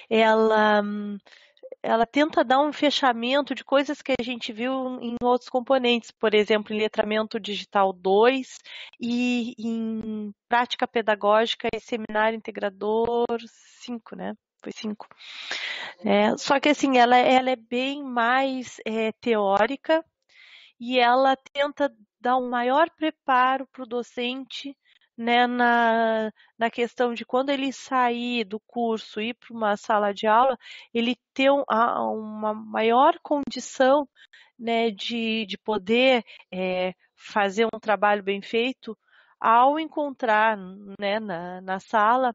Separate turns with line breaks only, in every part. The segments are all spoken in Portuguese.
ela, ela tenta dar um fechamento de coisas que a gente viu em outros componentes, por exemplo, em letramento digital 2 e em prática pedagógica e seminário integrador 5, né? Foi 5. Só que assim, ela é bem mais teórica e ela tenta dar um maior preparo para o docente, né, na questão de quando ele sair do curso e ir para uma sala de aula, ele ter uma maior condição, né, de poder fazer um trabalho bem feito ao encontrar, né, na sala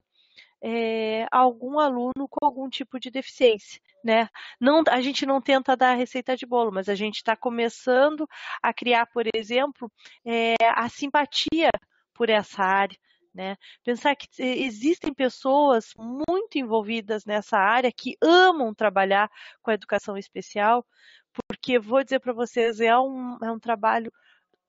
algum aluno com algum tipo de deficiência, né? Não, a gente não tenta dar a receita de bolo, mas a gente está começando a criar, por exemplo, a simpatia por essa área, né? Pensar que existem pessoas muito envolvidas nessa área que amam trabalhar com a educação especial, porque vou dizer para vocês, é um trabalho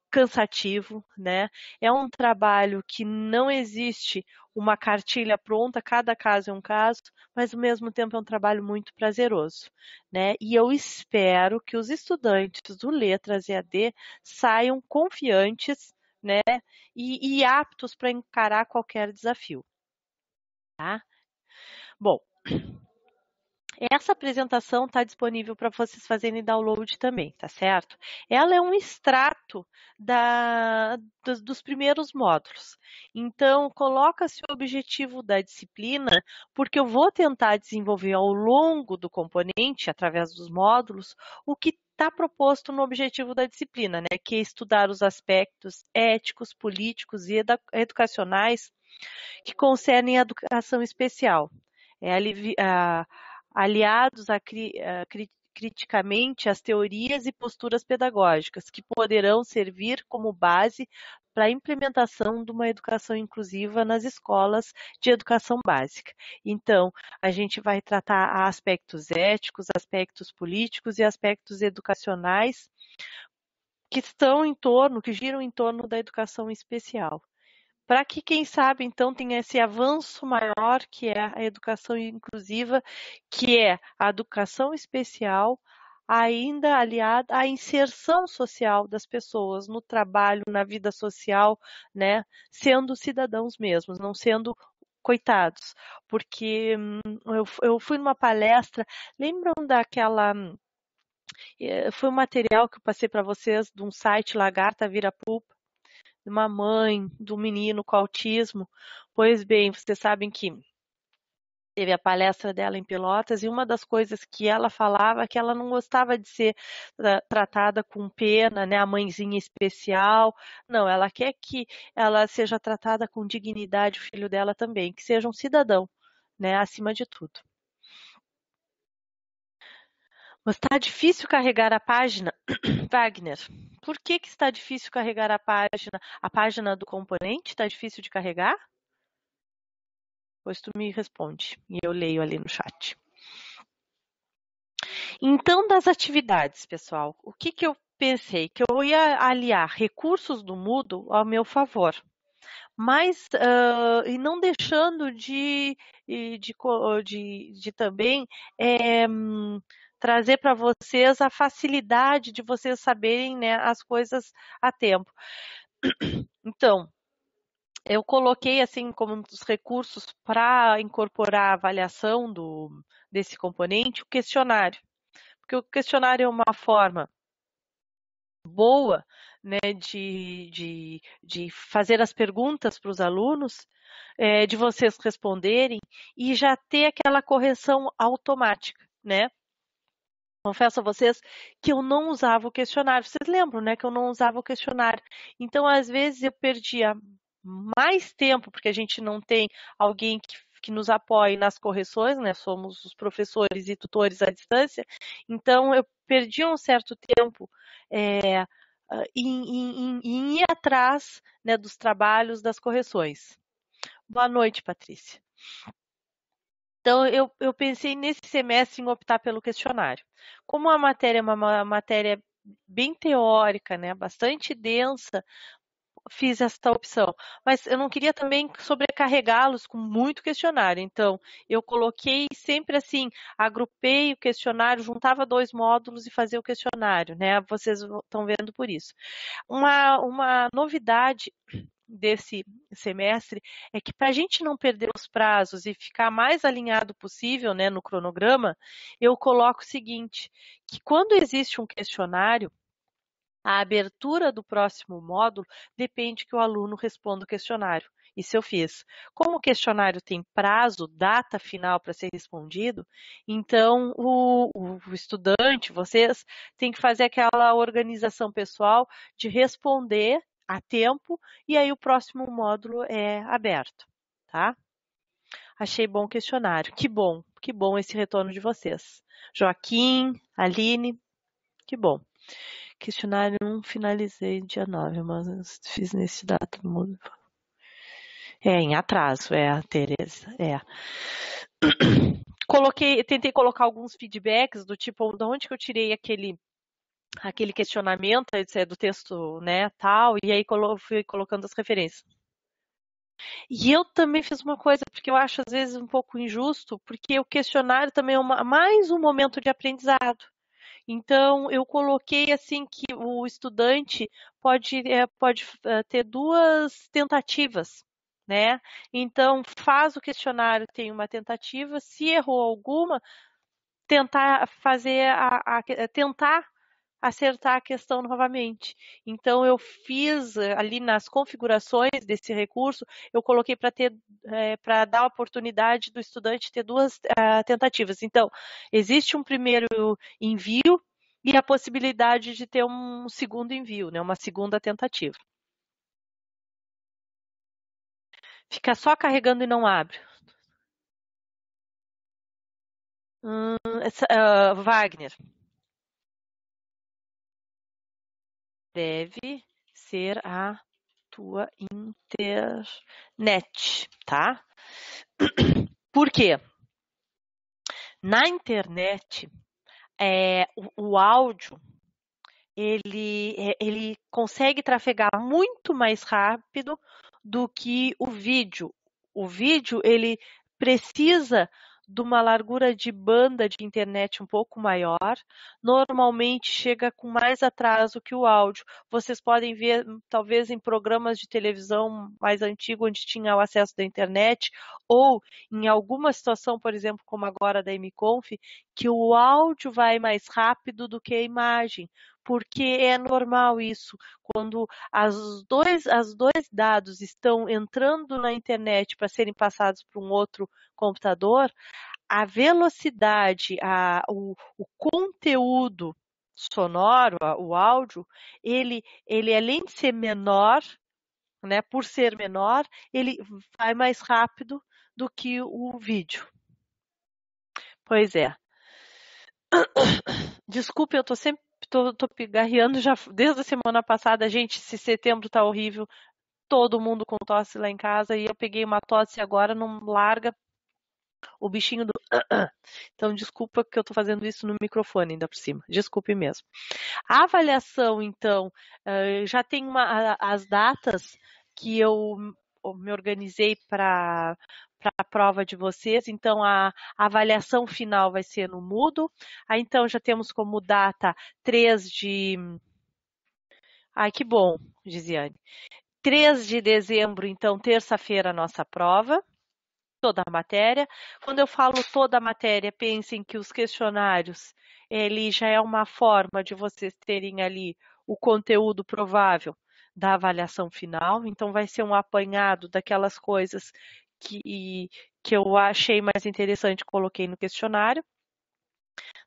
cansativo, né? É um trabalho que não existe uma cartilha pronta, cada caso é um caso, mas ao mesmo tempo é um trabalho muito prazeroso, né? E eu espero que os estudantes do Letras EAD saiam confiantes, né? E aptos para encarar qualquer desafio, tá? Bom, essa apresentação está disponível para vocês fazerem download também, tá certo? Ela é um extrato dos primeiros módulos. Então, coloca-se o objetivo da disciplina, porque eu vou tentar desenvolver ao longo do componente, através dos módulos, o que está proposto no objetivo da disciplina, né? Que é estudar os aspectos éticos, políticos e educacionais que concernem a educação especial. Aliados criticamente às teorias e posturas pedagógicas, que poderão servir como base para a implementação de uma educação inclusiva nas escolas de educação básica. Então, a gente vai tratar aspectos éticos, aspectos políticos e aspectos educacionais que estão em torno, que giram em torno da educação especial para que, quem sabe, então, tenha esse avanço maior, que é a educação inclusiva, que é a educação especial, ainda aliada à inserção social das pessoas no trabalho, na vida social, né, sendo cidadãos mesmos, não sendo coitados, porque eu fui numa palestra, lembram daquela, foi um material que eu passei para vocês de um site Lagarta Vira Pupa, de uma mãe, do menino com autismo. Pois bem, vocês sabem que teve a palestra dela em Pelotas e uma das coisas que ela falava é que ela não gostava de ser tratada com pena, né, a mãezinha especial. Não, ela quer que ela seja tratada com dignidade, o filho dela também, que seja um cidadão, né, acima de tudo. Mas está difícil carregar a página, Wagner. Por que está difícil carregar a página? A página do componente está difícil de carregar? Pois tu me responde e eu leio ali no chat. Então, das atividades, pessoal, o que eu pensei? Que eu ia aliar recursos do Moodle ao meu favor, mas e não deixando de também trazer para vocês a facilidade de vocês saberem, né, as coisas a tempo. Então, eu coloquei assim como um dos recursos para incorporar a avaliação desse componente o questionário, porque o questionário é uma forma boa, né, de fazer as perguntas para os alunos, de vocês responderem e já ter aquela correção automática, né? Confesso a vocês que eu não usava o questionário. Vocês lembram, né, que eu não usava o questionário. Então, às vezes, eu perdia mais tempo, porque a gente não tem alguém que nos apoie nas correções, né? Somos os professores e tutores à distância. Então, eu perdi um certo tempo em ir atrás, né, dos trabalhos, das correções. Boa noite, Patrícia. Então, eu pensei nesse semestre em optar pelo questionário. Como a matéria é uma matéria bem teórica, né, bastante densa, fiz esta opção. Mas eu não queria também sobrecarregá-los com muito questionário. Então, eu coloquei sempre assim, agrupei o questionário, juntava 2 módulos e fazia o questionário, né? Vocês estão vendo por isso. Uma novidade desse semestre é que para a gente não perder os prazos e ficar mais alinhado possível, né, no cronograma, eu coloco o seguinte, que quando existe um questionário, a abertura do próximo módulo depende que o aluno responda o questionário. Isso eu fiz. Como o questionário tem prazo, data final para ser respondido, então o estudante, vocês, têm que fazer aquela organização pessoal de responder a tempo e aí o próximo módulo é aberto, tá? Achei bom o questionário. Que bom esse retorno de vocês. Joaquim, Aline, que bom. Questionário 1, finalizei dia 9, mas fiz nesse data. Em atraso, a Tereza. Tentei colocar alguns feedbacks do tipo, de onde que eu tirei aquele questionamento, do texto, né, tal, e aí fui colocando as referências. E eu também fiz uma coisa, porque eu acho às vezes um pouco injusto, porque o questionário também é mais um momento de aprendizado. Então, eu coloquei assim que o estudante pode ter 2 tentativas, né? Então, faz o questionário, tem uma tentativa, se errou alguma, tentar tentar acertar a questão novamente. Então, eu fiz ali nas configurações desse recurso, eu coloquei para dar a oportunidade do estudante ter 2 tentativas. Então, existe um primeiro envio e a possibilidade de ter um segundo envio, né, uma segunda tentativa. Fica só carregando e não abre. Wagner, deve ser a tua internet, tá? Por quê? Na internet, o áudio ele consegue trafegar muito mais rápido do que o vídeo. O vídeo ele precisa de uma largura de banda de internet um pouco maior, normalmente chega com mais atraso que o áudio. Vocês podem ver, talvez, em programas de televisão mais antigos, onde tinha o acesso da internet, ou em alguma situação, por exemplo, como agora da MConf, que o áudio vai mais rápido do que a imagem, porque é normal isso. Quando os dois dados estão entrando na internet para serem passados para um outro computador, a velocidade, o conteúdo sonoro, o áudio, ele além de ser menor, né, por ser menor, ele vai mais rápido do que o vídeo. Pois é. Desculpe, eu tô sempre tô pigarreando já desde a semana passada. Gente, esse setembro tá horrível. Todo mundo com tosse lá em casa e eu peguei uma tosse agora, não larga o bichinho do. Então, desculpa que eu tô fazendo isso no microfone ainda por cima. Desculpe mesmo. A avaliação, então, já tem as datas que eu me organizei para a prova de vocês, então a avaliação final vai ser no Moodle. Aí então já temos como data 3 de. Ai, que bom, Gisiane. 3 de dezembro, então, terça-feira, a nossa prova, toda a matéria. Quando eu falo toda a matéria, pensem que os questionários, ele já é uma forma de vocês terem ali o conteúdo provável da avaliação final, então vai ser um apanhado daquelas coisas que eu achei mais interessante, coloquei no questionário,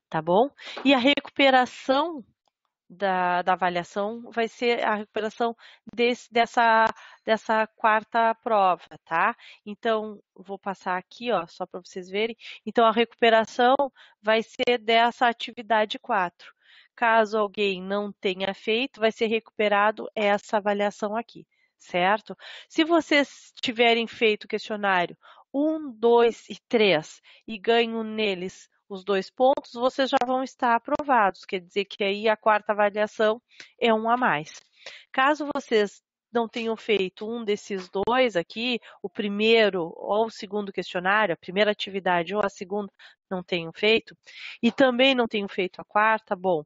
tá bom? E a recuperação da avaliação vai ser a recuperação dessa quarta prova, tá? Então, vou passar aqui, ó, só para vocês verem. Então, a recuperação vai ser dessa atividade 4. Caso alguém não tenha feito, vai ser recuperado essa avaliação aqui, certo? Se vocês tiverem feito o questionário 1, 2 e 3 e ganham neles os 2 pontos, vocês já vão estar aprovados, quer dizer que aí a quarta avaliação é um a mais. Caso vocês não tenham feito um desses dois aqui, o primeiro ou o segundo questionário, a primeira atividade ou a segunda, não tenham feito, e também não tenham feito a quarta, bom,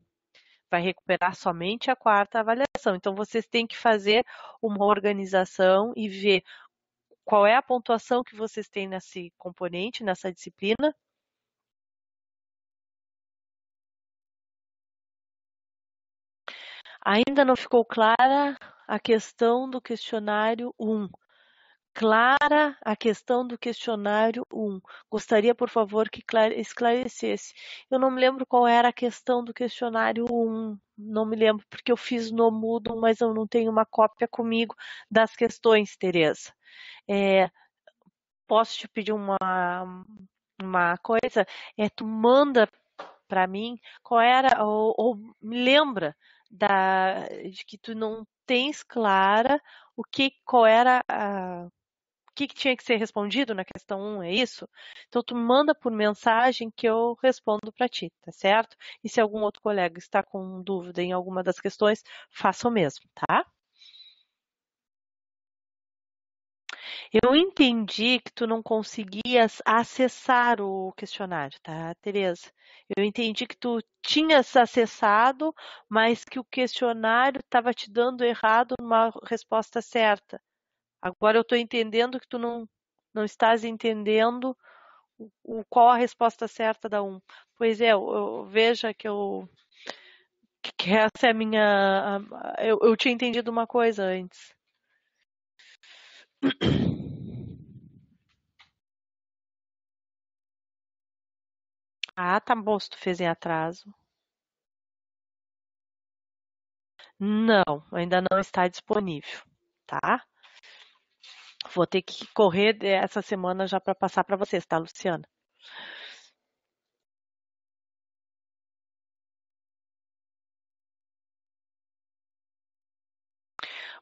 vai recuperar somente a quarta avaliação. Então, vocês têm que fazer uma organização e ver qual é a pontuação que vocês têm nesse componente, nessa disciplina. Ainda não ficou clara a questão do questionário 1. Clara a questão do questionário 1. Gostaria, por favor, que esclarecesse. Eu não me lembro qual era a questão do questionário 1. Não me lembro, porque eu fiz no Moodle, mas eu não tenho uma cópia comigo das questões, Tereza. Posso te pedir uma coisa? Tu manda para mim qual era, ou me lembra de que tu não tens clara qual era o que tinha que ser respondido na questão 1, é isso? Então tu manda por mensagem que eu respondo para ti, tá certo? E se algum outro colega está com dúvida em alguma das questões, faça o mesmo, tá? Eu entendi que tu não conseguias acessar o questionário, tá, Tereza? Eu entendi que tu tinhas acessado, mas que o questionário estava te dando errado numa resposta certa. Agora eu estou entendendo que tu não estás entendendo qual a resposta certa da um. Pois é, veja que essa é a minha. Eu tinha entendido uma coisa antes. Ah, tá bom, se tu fez em atraso. Não, ainda não está disponível, tá? Vou ter que correr essa semana já para passar para vocês, tá, Luciana?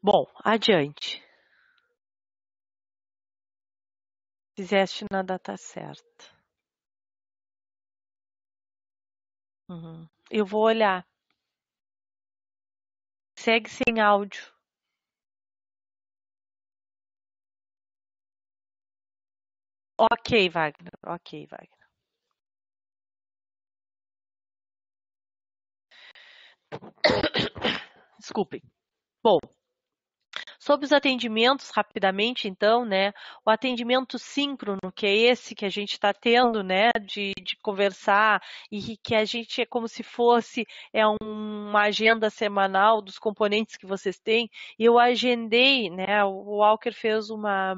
Bom, adiante. Fizeste na data certa. Uhum. Eu vou olhar. Segue sem áudio. Ok, Wagner. Ok, Wagner. Desculpem. Bom, sobre os atendimentos, rapidamente, então, né? O atendimento síncrono, que é esse que a gente está tendo, né? De conversar e que a gente é como se fosse uma agenda semanal dos componentes que vocês têm. E eu agendei, né? O Walker fez uma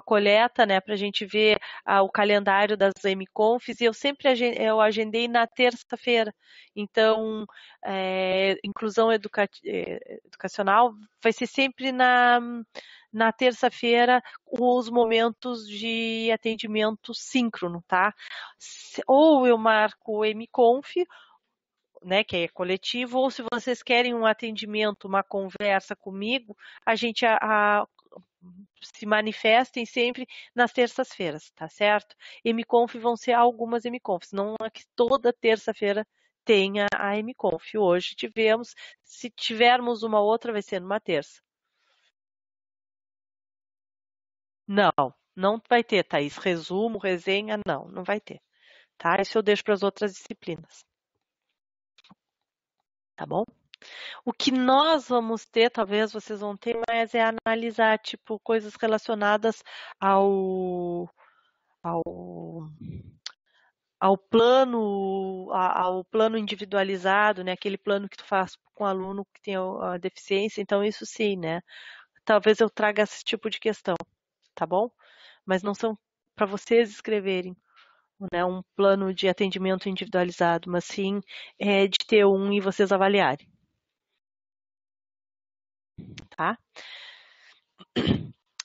coleta, né, para a gente ver o calendário das MConfs, e eu agendei na terça-feira. Então, inclusão educacional vai ser sempre na terça-feira os momentos de atendimento síncrono, tá? Ou eu marco o MConf, né, que é coletivo, ou se vocês querem um atendimento, uma conversa comigo, a gente se manifestem sempre nas terças-feiras, tá certo? MConf vão ser algumas MConfs, não é que toda terça-feira tenha a MConf. Hoje tivemos, se tivermos uma outra, vai ser numa terça. Não, não vai ter, Thaís. Resumo, resenha, não vai ter. Tá? Isso eu deixo para as outras disciplinas. Tá bom? O que nós vamos ter, talvez vocês vão ter, mas é analisar, tipo, coisas relacionadas ao, ao ao plano individualizado, né? Aquele plano que tu faz com o aluno que tem a deficiência. Então, isso sim, né? Talvez eu traga esse tipo de questão, tá bom? Mas não são para vocês escreverem, né? Um plano de atendimento individualizado, mas sim de ter um e vocês avaliarem, tá?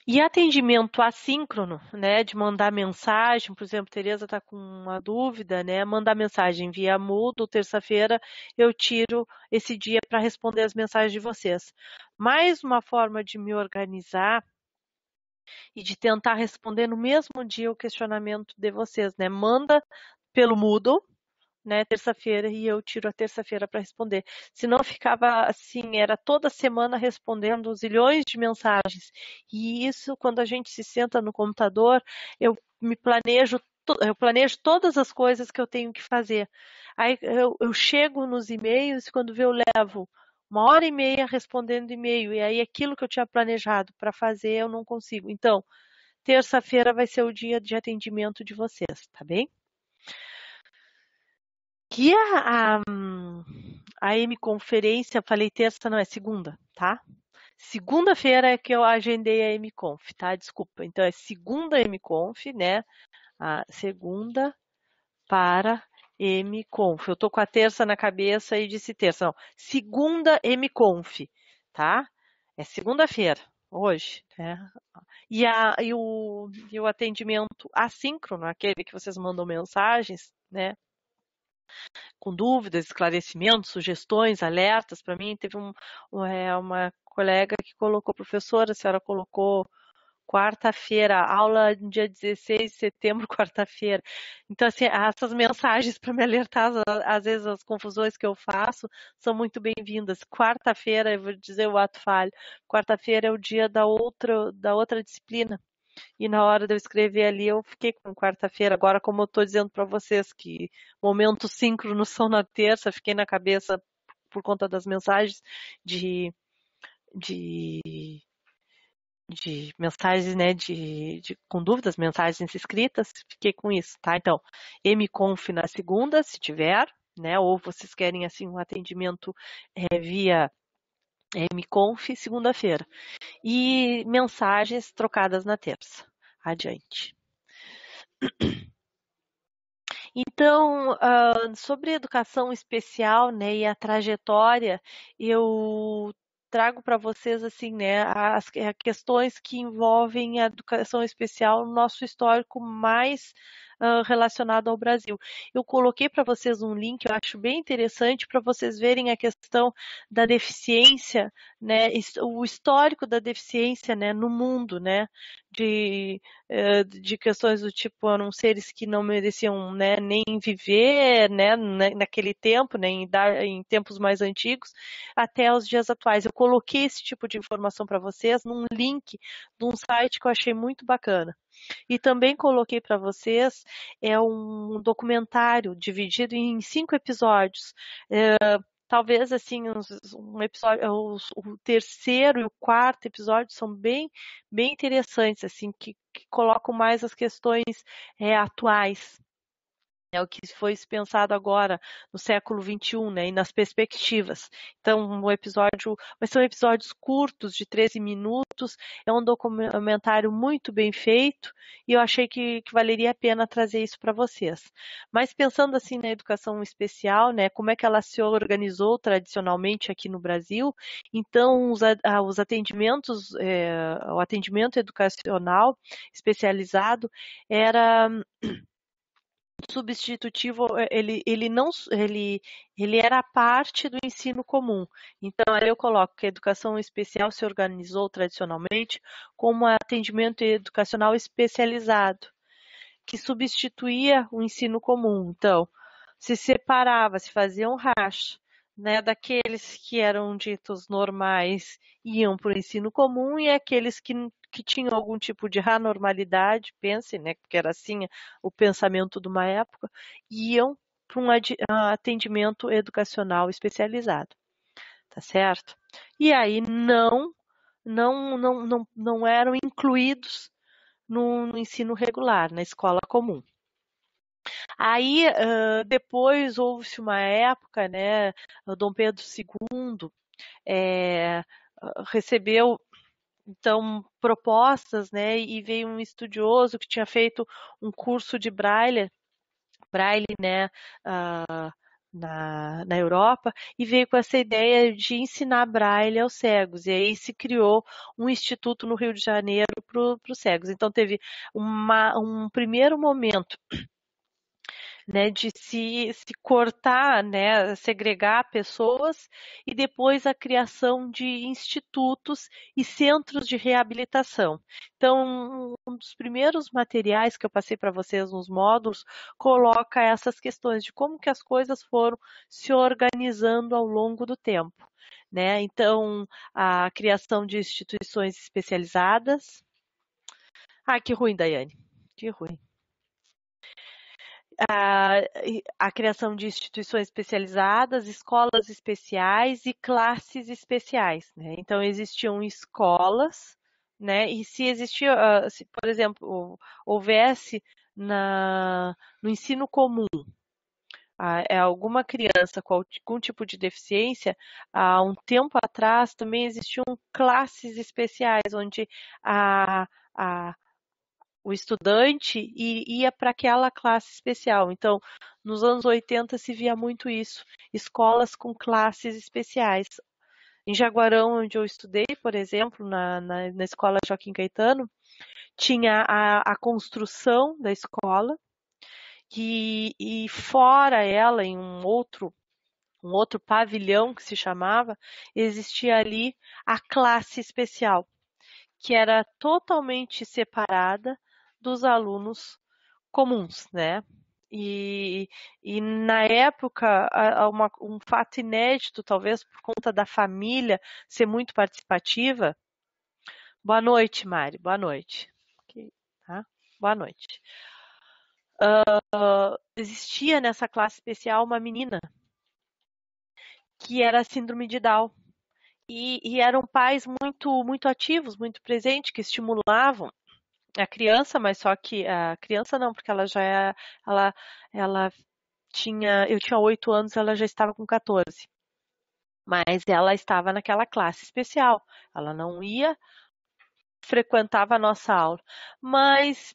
E atendimento assíncrono, né, de mandar mensagem, por exemplo, Tereza está com uma dúvida, né, mandar mensagem via Moodle, terça-feira eu tiro esse dia para responder as mensagens de vocês. Mais uma forma de me organizar e de tentar responder no mesmo dia o questionamento de vocês, né, manda pelo Moodle, né, terça-feira, e eu tiro a terça-feira para responder. Senão ficava assim, era toda semana respondendo zilhões de mensagens. E isso, quando a gente se senta no computador, eu me planejo, eu planejo todas as coisas que eu tenho que fazer. Aí eu chego nos e-mails e quando vê, eu levo 1h30 respondendo e-mail, e aí aquilo que eu tinha planejado para fazer eu não consigo. Então, terça-feira vai ser o dia de atendimento de vocês, tá bem? Que a M-Conferência, falei terça, não é segunda, tá? Segunda-feira é que eu agendei a M-Conf, tá? Desculpa. Então é segunda M-Conf, né? A segunda para M-Conf. Eu tô com a terça na cabeça e disse terça. Não, segunda M-Conf, tá? É segunda-feira, hoje, né? E o atendimento assíncrono, aquele que vocês mandam mensagens, né? Com dúvidas, esclarecimentos, sugestões, alertas. Para mim, teve uma colega que colocou, professora, a senhora colocou quarta-feira, aula no dia 16 de setembro, quarta-feira. Então, assim, essas mensagens para me alertar, às vezes, as confusões que eu faço, são muito bem-vindas. Quarta-feira, eu vou dizer o ato falho, quarta-feira é o dia da outra disciplina. E na hora de eu escrever ali, eu fiquei com quarta-feira. Agora, como eu estou dizendo para vocês que momentos síncronos são na terça, fiquei na cabeça por conta das mensagens de, de, de mensagens, né, com dúvidas, mensagens escritas, fiquei com isso, tá? Então, MConf na segunda, se tiver, né? Ou vocês querem, assim, um atendimento via MConf, segunda-feira. E mensagens trocadas na terça. Adiante. Então, sobre educação especial, né, e a trajetória, eu trago para vocês assim, né, as questões que envolvem a educação especial no nosso histórico mais relacionado ao Brasil. Eu coloquei para vocês um link, eu acho bem interessante para vocês verem a questão da deficiência, né, o histórico da deficiência, né, no mundo, né, de questões do tipo, eram seres que não mereciam, né, nem viver, né, naquele tempo, né, em tempos mais antigos, até os dias atuais. Eu coloquei esse tipo de informação para vocês num link de um site que eu achei muito bacana. E também coloquei para vocês um documentário dividido em 5 episódios. Talvez assim um episódio, o terceiro e o quarto episódio são bem, bem interessantes, assim, que colocam mais as questões atuais. É o que foi pensado agora no século XXI, né, e nas perspectivas. Então, são episódios curtos, de 13 minutos, é um documentário muito bem feito e eu achei que valeria a pena trazer isso para vocês. Mas pensando assim na educação especial, né, como é que ela se organizou tradicionalmente aqui no Brasil, então os atendimentos, o atendimento educacional especializado era substitutivo, ele não, ele era parte do ensino comum. Então, aí eu coloco que a educação especial se organizou tradicionalmente como atendimento educacional especializado, que substituía o ensino comum. Então, se separava, se fazia um racha, né, daqueles que eram ditos normais iam para o ensino comum e aqueles que tinham algum tipo de anormalidade, pense, né, porque era assim o pensamento de uma época, iam para um atendimento educacional especializado, tá certo? E aí não eram incluídos no ensino regular, na escola comum. Aí, depois houve-se uma época, né, o Dom Pedro II eh, recebeu, então, propostas, né, e veio um estudioso que tinha feito um curso de Braille, né, na Europa, e veio com essa ideia de ensinar Braille aos cegos. E aí se criou um instituto no Rio de Janeiro para os cegos. Então, teve um primeiro momento né, de se cortar, né, segregar pessoas e depois a criação de institutos e centros de reabilitação. Então, um dos primeiros materiais que eu passei para vocês nos módulos coloca essas questões de como que as coisas foram se organizando ao longo do tempo, né? Então, a criação de instituições especializadas. Ah, que ruim, Daiane. Que ruim. A criação de instituições especializadas, escolas especiais e classes especiais, né? Então existiam escolas, né? E se existia, se, por exemplo, houvesse no ensino comum alguma criança com algum tipo de deficiência, há um tempo atrás também existiam classes especiais, onde a, a o estudante ia para aquela classe especial. Então, nos anos 80 se via muito isso, escolas com classes especiais. Em Jaguarão, onde eu estudei, por exemplo, na escola Joaquim Caetano, tinha a construção da escola e fora ela, em um outro pavilhão que se chamava, existia ali a classe especial, que era totalmente separada dos alunos comuns, né? E, e na época, um fato inédito, talvez por conta da família ser muito participativa. Boa noite, Mari, boa noite. Ok, tá? Boa noite. Existia nessa classe especial uma menina que era síndrome de Down. E eram pais muito ativos, muito presentes, que estimulavam a criança, mas só que a criança não, porque ela, ela eu tinha 8 anos, ela já estava com 14. Mas ela estava naquela classe especial. Ela não frequentava a nossa aula. Mas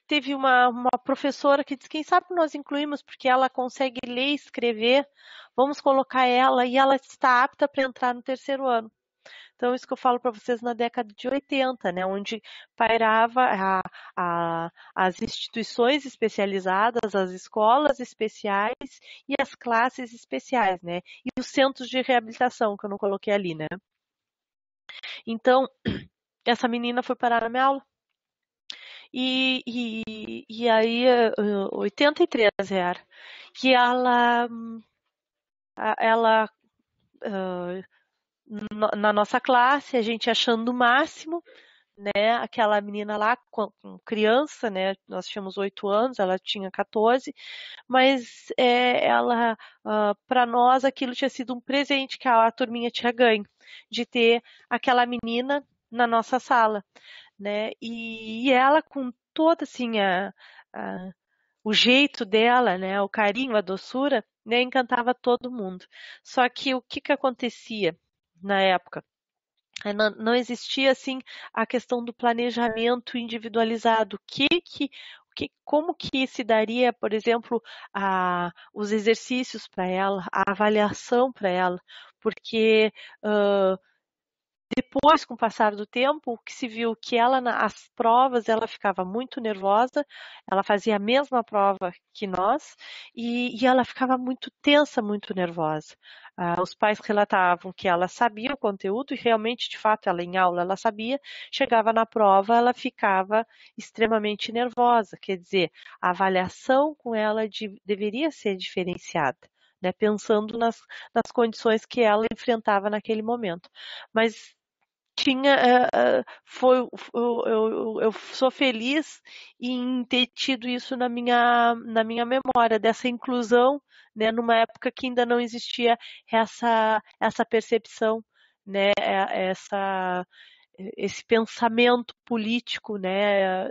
teve uma professora que disse, quem sabe nós incluímos, porque ela consegue ler e escrever, vamos colocar ela, e ela está apta para entrar no terceiro ano. Então, isso que eu falo para vocês na década de 80, né, onde pairava as instituições especializadas, as escolas especiais e as classes especiais, né, e os centros de reabilitação, que eu não coloquei ali, né. Então, essa menina foi parar na minha aula. E aí, 83 era, que ela na nossa classe, a gente achando o máximo, né, aquela menina lá com criança, né, nós tínhamos 8 anos, ela tinha 14, mas ela, para nós aquilo tinha sido um presente que a turminha tinha ganho, de ter aquela menina na nossa sala, né, e ela com toda assim o jeito dela, né, o carinho, a doçura, né, encantava todo mundo. Só que o que acontecia na época? Não existia assim a questão do planejamento individualizado. Como que se daria, por exemplo, os exercícios para ela, a avaliação para ela? Porque depois, com o passar do tempo, o que se viu que ela, nas provas, ela ficava muito nervosa, ela fazia a mesma prova que nós, e ela ficava muito tensa, muito nervosa. Os pais relatavam que ela sabia o conteúdo, e realmente, de fato, ela em aula, ela sabia, chegava na prova, ela ficava extremamente nervosa, quer dizer, a avaliação com ela deveria ser diferenciada, né, pensando nas condições que ela enfrentava naquele momento. Mas tinha, eu sou feliz em ter tido isso na minha memória, dessa inclusão, né, numa época que ainda não existia essa percepção, né, esse pensamento político, né,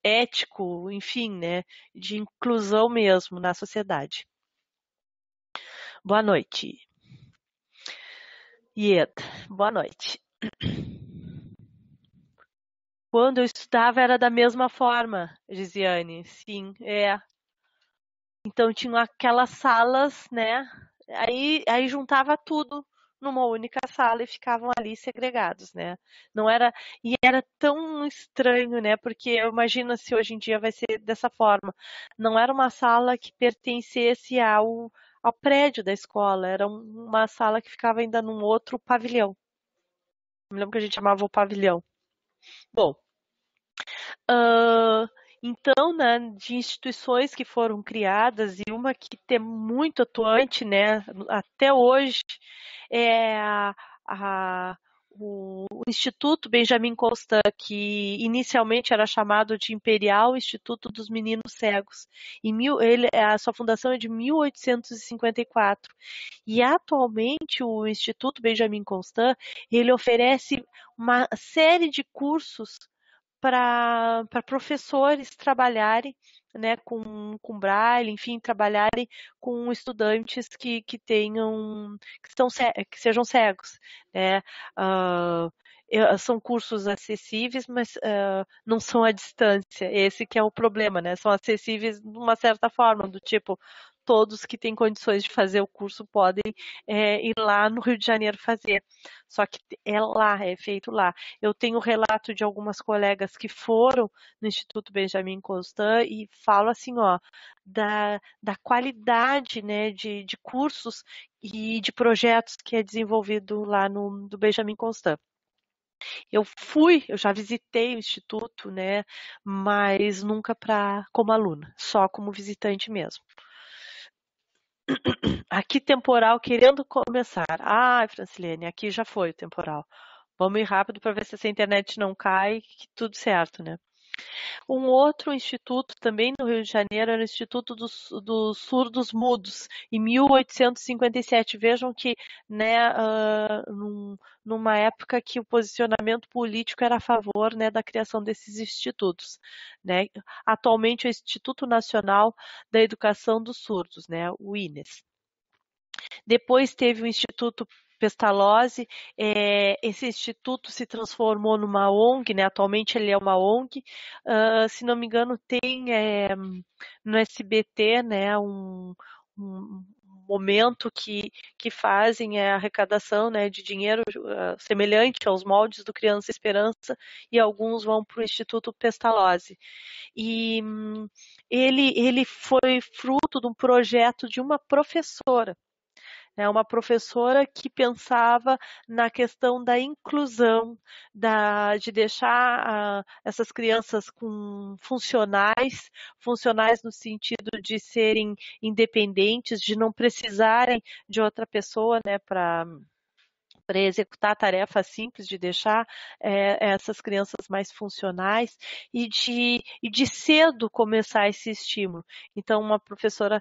ético, enfim, né, de inclusão mesmo na sociedade. Boa noite. Ieda, boa noite. Quando eu estudava era da mesma forma, Gisiane. Sim, é. Então tinham aquelas salas, né? Aí juntava tudo numa única sala e ficavam ali segregados, né? Não era, e era tão estranho, né? Porque eu imagino se hoje em dia vai ser dessa forma. Não era uma sala que pertencesse ao prédio da escola, era uma sala que ficava ainda num outro pavilhão. Me lembro que a gente chamava o pavilhão. Bom, ah, então, né, de instituições que foram criadas e uma que é muito atuante, né, até hoje, é a- o Instituto Benjamin Constant, que inicialmente era chamado de Imperial Instituto dos Meninos Cegos. A sua fundação é de 1854. E atualmente o Instituto Benjamin Constant, ele oferece uma série de cursos para professores trabalharem, né, com braille, enfim, trabalharem com estudantes que tenham, que sejam cegos, né. Ah, são cursos acessíveis, mas não são à distância. Esse que é o problema, né? São acessíveis de uma certa forma, do tipo, todos que têm condições de fazer o curso podem ir lá no Rio de Janeiro fazer. Só que é lá, é feito lá. Eu tenho relato de algumas colegas que foram no Instituto Benjamin Constant e falo assim, ó, da qualidade, né, de cursos e de projetos que é desenvolvido lá no do Benjamin Constant. Eu já visitei o instituto, né, mas nunca como aluna, só como visitante mesmo. Aqui temporal querendo começar. Ai, Francilene, aqui já foi o temporal. Vamos ir rápido para ver se essa internet não cai, que tudo certo, né? Um outro instituto também no Rio de Janeiro era o Instituto dos Surdos Mudos, em 1857. Vejam que, né, numa época que o posicionamento político era a favor, né, da criação desses institutos, né? Atualmente é o Instituto Nacional da Educação dos Surdos, né, o INES. Depois teve o Instituto Pestalozzi, esse instituto se transformou numa ONG, né? Atualmente ele é uma ONG. Se não me engano, tem no SBT, né, um momento que fazem a arrecadação, né, de dinheiro semelhante aos moldes do Criança Esperança, e alguns vão para o Instituto Pestalozzi. E ele foi fruto de um projeto de uma professora, é uma professora que pensava na questão da inclusão, de deixar essas crianças com funcionais no sentido de serem independentes, de não precisarem de outra pessoa, né, para executar tarefas simples, de deixar essas crianças mais funcionais e de cedo começar esse estímulo. Então, uma professora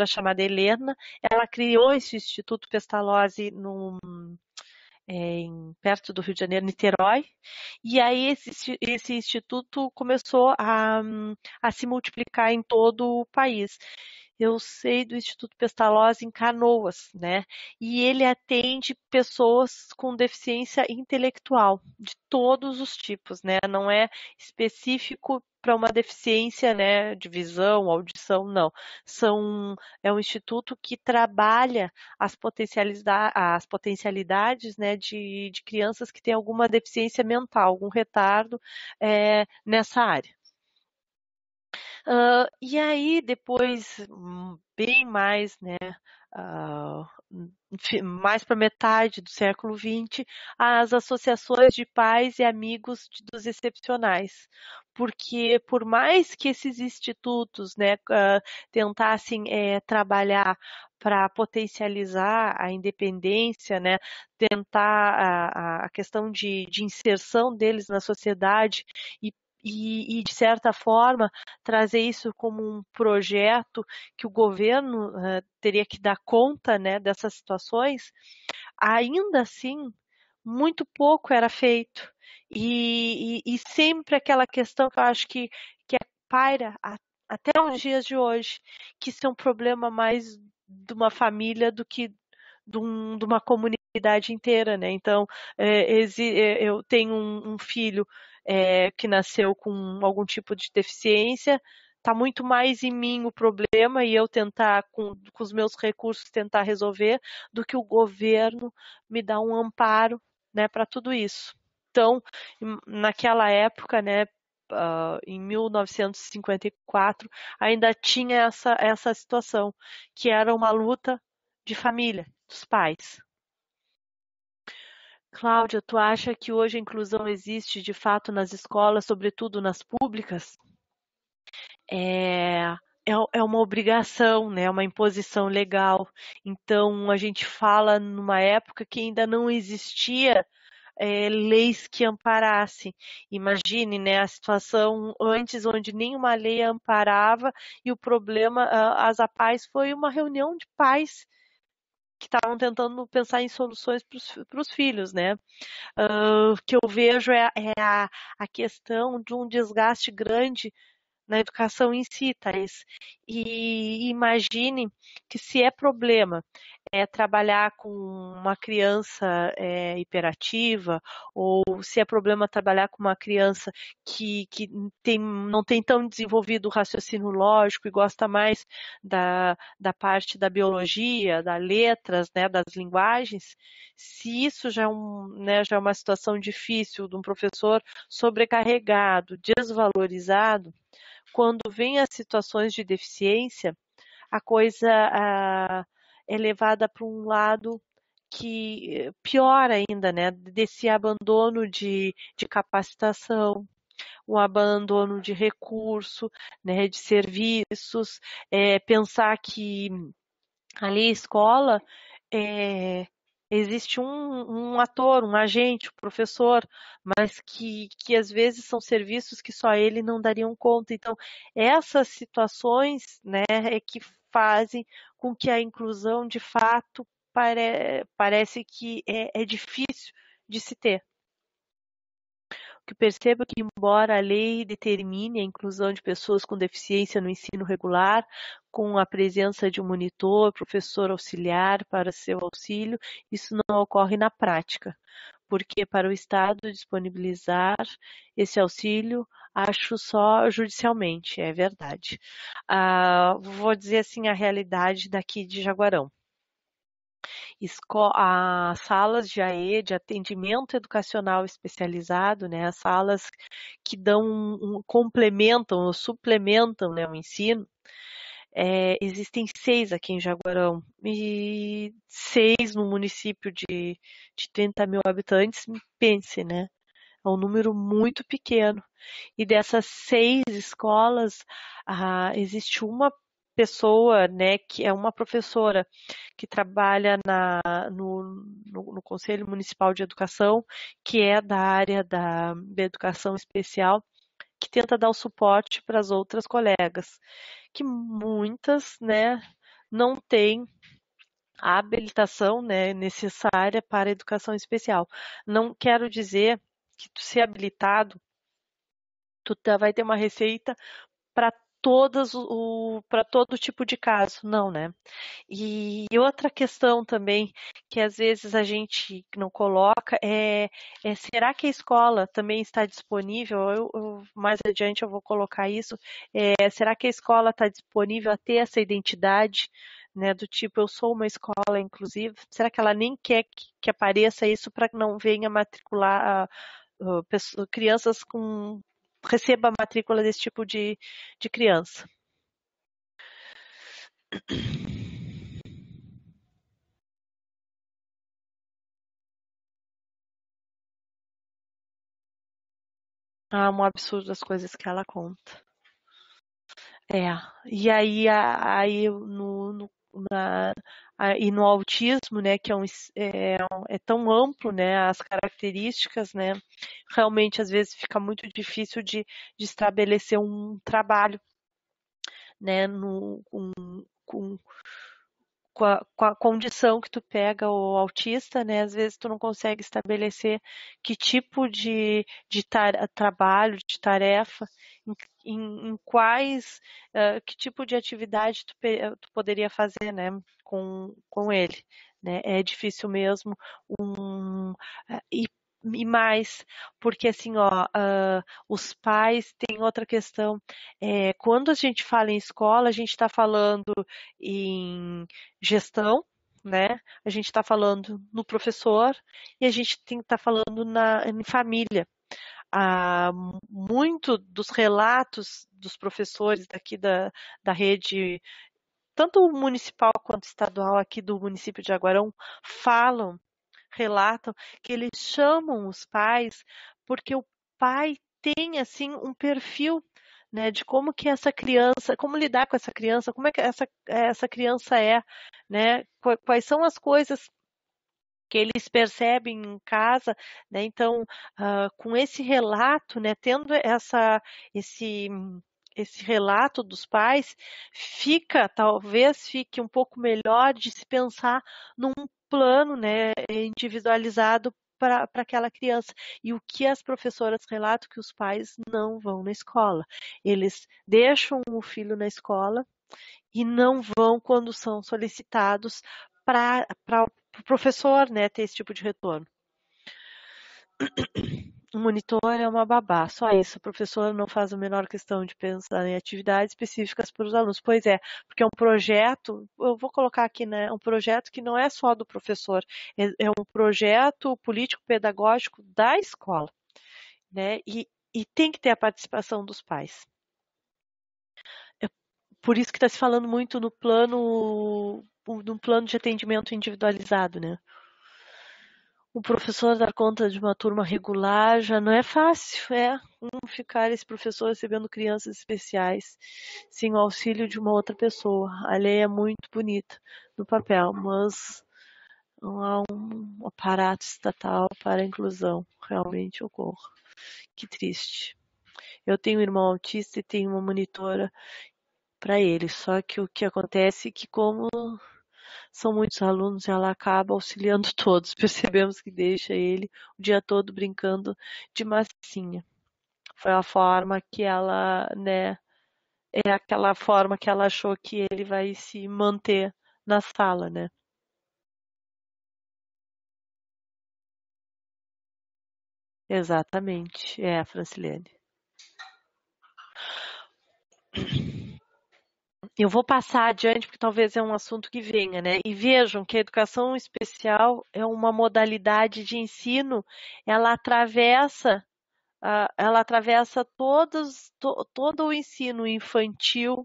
chamada Helena, ela criou esse Instituto Pestalozzi perto do Rio de Janeiro, Niterói, e aí esse instituto começou a se multiplicar em todo o país. Eu sei do Instituto Pestalozzi em Canoas, né? E ele atende pessoas com deficiência intelectual, de todos os tipos, né? Não é específico para uma deficiência, né, de visão, audição, não. É um instituto que trabalha as potencialidades, né, de crianças que têm alguma deficiência mental, algum retardo nessa área. E aí, depois, bem mais, né, ah, mais para metade do século XX, as associações de pais e amigos dos excepcionais. Porque, por mais que esses institutos, né, tentassem trabalhar para potencializar a independência, né, tentar a questão de inserção deles na sociedade de certa forma, trazer isso como um projeto que o governo teria que dar conta, né, dessas situações, ainda assim, muito pouco era feito. E sempre aquela questão que eu acho que paira até os dias de hoje, que isso é um problema mais de uma família do que de uma comunidade inteira, né? Então, eu tenho um filho que nasceu com algum tipo de deficiência, tá muito mais em mim o problema e eu tentar, com os meus recursos, tentar resolver, do que o governo me dar um amparo, né, para tudo isso. Então, naquela época, né, em 1954, ainda tinha essa situação, que era uma luta de família, dos pais. Cláudia, tu acha que hoje a inclusão existe de fato nas escolas, sobretudo nas públicas? É, é uma obrigação, né? Uma imposição legal. Então, a gente fala numa época que ainda não existia leis que amparassem. Imagine, né, a situação antes onde nenhuma lei amparava e o problema, as APAES foi uma reunião de pais que estavam tentando pensar em soluções para os filhos, né? O que eu vejo a questão de um desgaste grande na educação em si, Thaís. E imagine que se é problema trabalhar com uma criança hiperativa, ou se é problema trabalhar com uma criança que não tem tão desenvolvido o raciocínio lógico e gosta mais da parte da biologia, das letras, né, das linguagens, se isso já né, já é uma situação difícil de um professor sobrecarregado, desvalorizado, quando vem as situações de deficiência, a coisa é levada para um lado que pior ainda, né? Desse abandono de capacitação, o abandono de recurso, né? De serviços, pensar que ali a escola é, existe um ator, um agente, um professor, mas que às vezes são serviços que só ele não dariam conta. Então, essas situações, né, é que fazem com que a inclusão de fato parece que é difícil de se ter. Que perceba que, embora a lei determine a inclusão de pessoas com deficiência no ensino regular, com a presença de um monitor, professor auxiliar para seu auxílio, isso não ocorre na prática, porque para o Estado disponibilizar esse auxílio, acho só judicialmente, é verdade. Vou dizer assim a realidade daqui de Jaguarão. As salas de AE, de atendimento educacional especializado, né, as salas que dão complementam ou suplementam, né, o ensino, existem 6 aqui em Jaguarão e 6 no município de 30 mil habitantes, pense, né? É um número muito pequeno. E dessas 6 escolas, existe uma pessoa, né, que é uma professora que trabalha no Conselho Municipal de Educação, que é da área da educação especial, que tenta dar o suporte para as outras colegas, que muitas, né, não têm a habilitação, né, necessária para a educação especial. Não quero dizer que tu ser habilitado, tu vai ter uma receita para para todo tipo de caso, não, né? E outra questão também que às vezes a gente não coloca será que a escola também está disponível? Mais adiante eu vou colocar isso. Será que a escola está disponível a ter essa identidade, né? Do tipo, eu sou uma escola inclusive. Será que ela nem quer que apareça isso para que não venha matricular crianças com receba a matrícula desse tipo de criança? Um absurdo as coisas que ela conta. E aí e no autismo, né, que é tão amplo, né, as características, né, realmente às vezes fica muito difícil de estabelecer um trabalho, né, com, com a condição que tu pega o autista, né, às vezes tu não consegue estabelecer que tipo de trabalho, de tarefa, em quais, que tipo de atividade tu poderia fazer, né, com ele, né, é difícil mesmo, e e mais, porque assim, ó, os pais têm outra questão. Quando a gente fala em escola, a gente está falando em gestão, né? A gente está falando no professor e a gente tem que estar falando em família. Ah, muito dos relatos dos professores daqui da rede, tanto municipal quanto estadual aqui do município de Jaguarão, relatam que eles chamam os pais porque o pai tem assim um perfil, né, de como que essa criança, como lidar com essa criança, como é que essa criança é, né, quais são as coisas que eles percebem em casa, né? Então, com esse relato, né, tendo esse esse relato dos pais, talvez fique um pouco melhor de se pensar num plano, né, individualizado para aquela criança. E o que as professoras relatam que os pais não vão na escola. Eles deixam o filho na escola e não vão quando são solicitados para o professor, né, ter esse tipo de retorno. O monitor é uma babá, só isso. O professor não faz a menor questão de pensar em atividades específicas para os alunos. Pois é, porque é um projeto, eu vou colocar aqui, né, um projeto que não é só do professor, é um projeto político-pedagógico da escola, né, e tem que ter a participação dos pais. É por isso que está se falando muito no plano de atendimento individualizado, né? O professor dar conta de uma turma regular já não é fácil, como ficar esse professor recebendo crianças especiais sem o auxílio de uma outra pessoa. A lei é muito bonita no papel, mas não há um aparato estatal para a inclusão realmente ocorra. Que triste. Eu tenho um irmão autista e tenho uma monitora para ele, só que o que acontece é que como são muitos alunos, ela acaba auxiliando todos. Percebemos que deixa ele o dia todo brincando de massinha. Foi a forma que ela, né, é aquela forma que ela achou que ele vai se manter na sala, né? Exatamente, Francilene. Eu vou passar adiante porque talvez é um assunto que venha, né? E vejam que a educação especial é uma modalidade de ensino, ela atravessa ela atravessa todo o ensino infantil.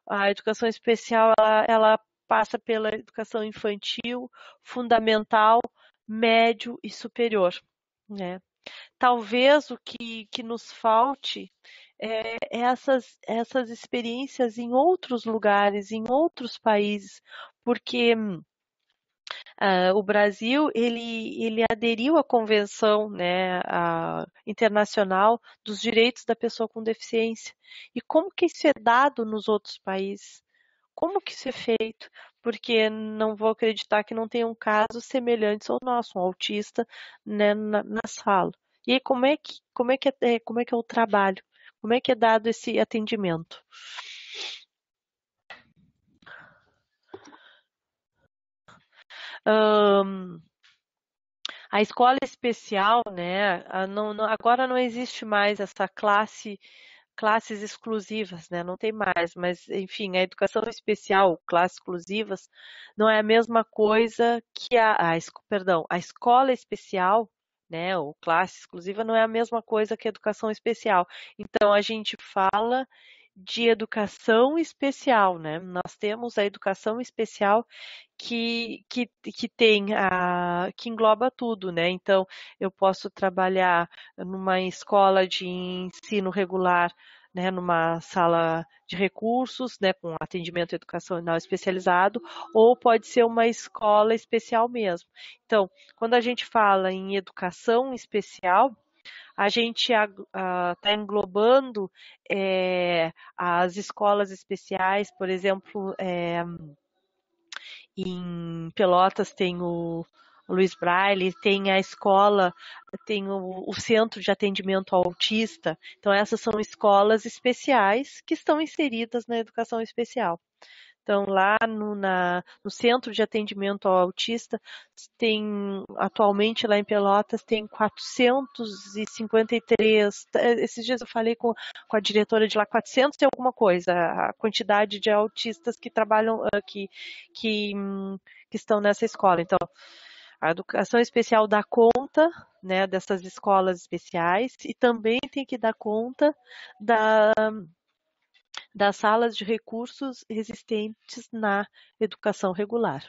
A educação especial ela passa pela educação infantil, fundamental, médio e superior, né? Talvez o que nos falte é essas experiências em outros lugares, em outros países, porque o Brasil ele aderiu à Convenção, né, Internacional dos Direitos da Pessoa com Deficiência. E como que isso é dado nos outros países? Como que isso é feito? Porque não vou acreditar que não tenham casos semelhantes ao nosso, um autista, né, na sala. E aí, como é que é o trabalho? Como é que é dado esse atendimento? Ahn, A escola especial, né? Agora não existe mais essa classes exclusivas, né? Não tem mais, mas enfim, a educação especial, classes exclusivas, não é a mesma coisa que perdão, a escola especial, né? Ou classe exclusiva não é a mesma coisa que a educação especial. Então a gente fala de educação especial, né? Nós temos a educação especial que engloba tudo, né? Então, eu posso trabalhar numa escola de ensino regular, né, numa sala de recursos, né, com atendimento educacional especializado, ou pode ser uma escola especial mesmo. Então, quando a gente fala em educação especial, a gente está englobando as escolas especiais, por exemplo, em Pelotas tem o Luiz Braille, tem a escola, tem o Centro de Atendimento ao Autista. Então, essas são escolas especiais que estão inseridas na educação especial. Então, lá no Centro de Atendimento ao Autista, tem, atualmente lá em Pelotas, tem 453. Esses dias eu falei com a diretora de lá, 400 e alguma coisa, a quantidade de autistas que trabalham, que, que estão nessa escola. Então, a educação especial dá conta, né, dessas escolas especiais e também tem que dar conta das salas de recursos existentes na educação regular.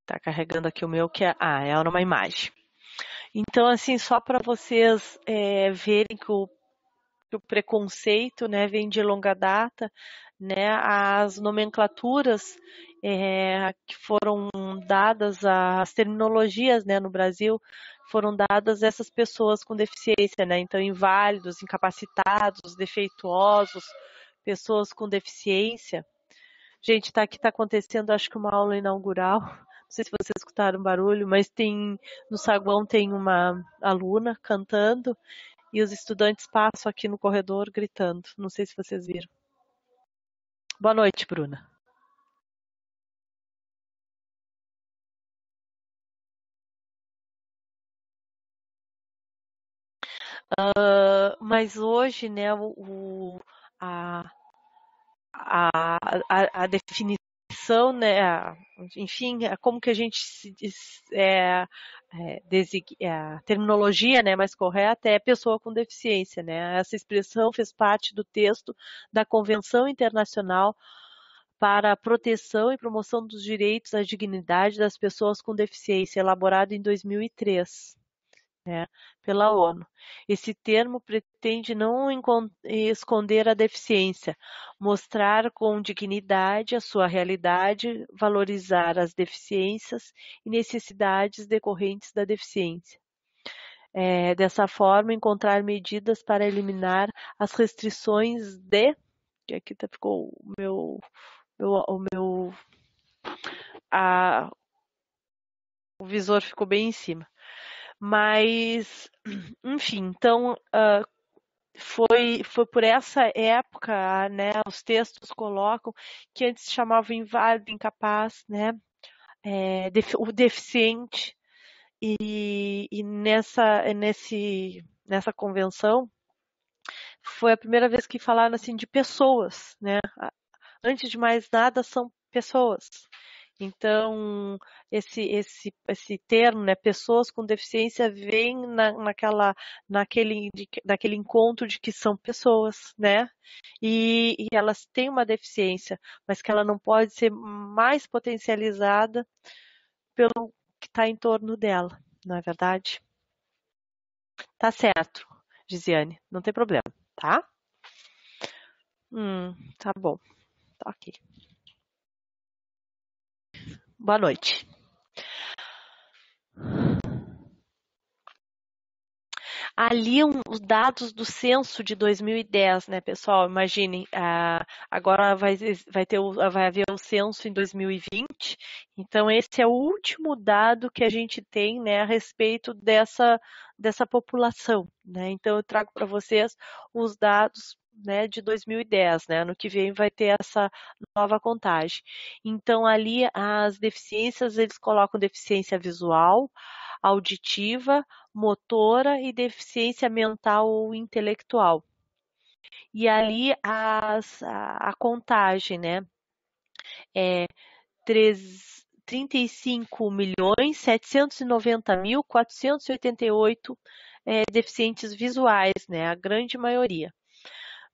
Tá carregando aqui o meu, que é uma imagem. Então, assim, só para vocês verem que o preconceito, né, vem de longa data, né, as nomenclaturas que foram dadas, as terminologias, né, no Brasil, foram dadas a essas pessoas com deficiência, né, então inválidos, incapacitados, defeituosos, pessoas com deficiência. Gente, aqui tá acontecendo, acho que uma aula inaugural. Não sei se vocês escutaram barulho, mas no saguão tem uma aluna cantando e os estudantes passam aqui no corredor gritando. Não sei se vocês viram. Boa noite, Bruna. Mas hoje, né, a, a definição, né, enfim, como que a gente se diz, a terminologia, né, mais correta é pessoa com deficiência, né? Essa expressão fez parte do texto da Convenção Internacional para a Proteção e Promoção dos Direitos à Dignidade das Pessoas com Deficiência, elaborado em 2003. Né, pela ONU. Esse termo pretende não esconder a deficiência, mostrar com dignidade a sua realidade, valorizar as deficiências e necessidades decorrentes da deficiência. Dessa forma, encontrar medidas para eliminar as restrições que aqui ficou o meu, a, o visor ficou bem em cima. Mas, enfim, então foi por essa época, né, os textos colocam que antes se chamava inválido, incapaz, né, o deficiente, e nessa convenção foi a primeira vez que falaram assim de pessoas, né, antes de mais nada são pessoas. Então, esse termo, né, pessoas com deficiência, vem naquele encontro de que são pessoas, né? E elas têm uma deficiência, mas que ela não pode ser mais potencializada pelo que está em torno dela, não é verdade? Tá certo, Gisiane, não tem problema, tá? Tá bom, tá ok. Boa noite. Ali os dados do censo de 2010, né, pessoal? Imaginem, agora vai haver o censo em 2020, então esse é o último dado que a gente tem, né, a respeito dessa população, né? Então eu trago para vocês os dados, né, de 2010, né? Ano que vem vai ter essa nova contagem. Então ali as deficiências, eles colocam deficiência visual, auditiva, motora e deficiência mental ou intelectual. E ali a contagem, né? É 35.790.488 deficientes visuais, né? A grande maioria,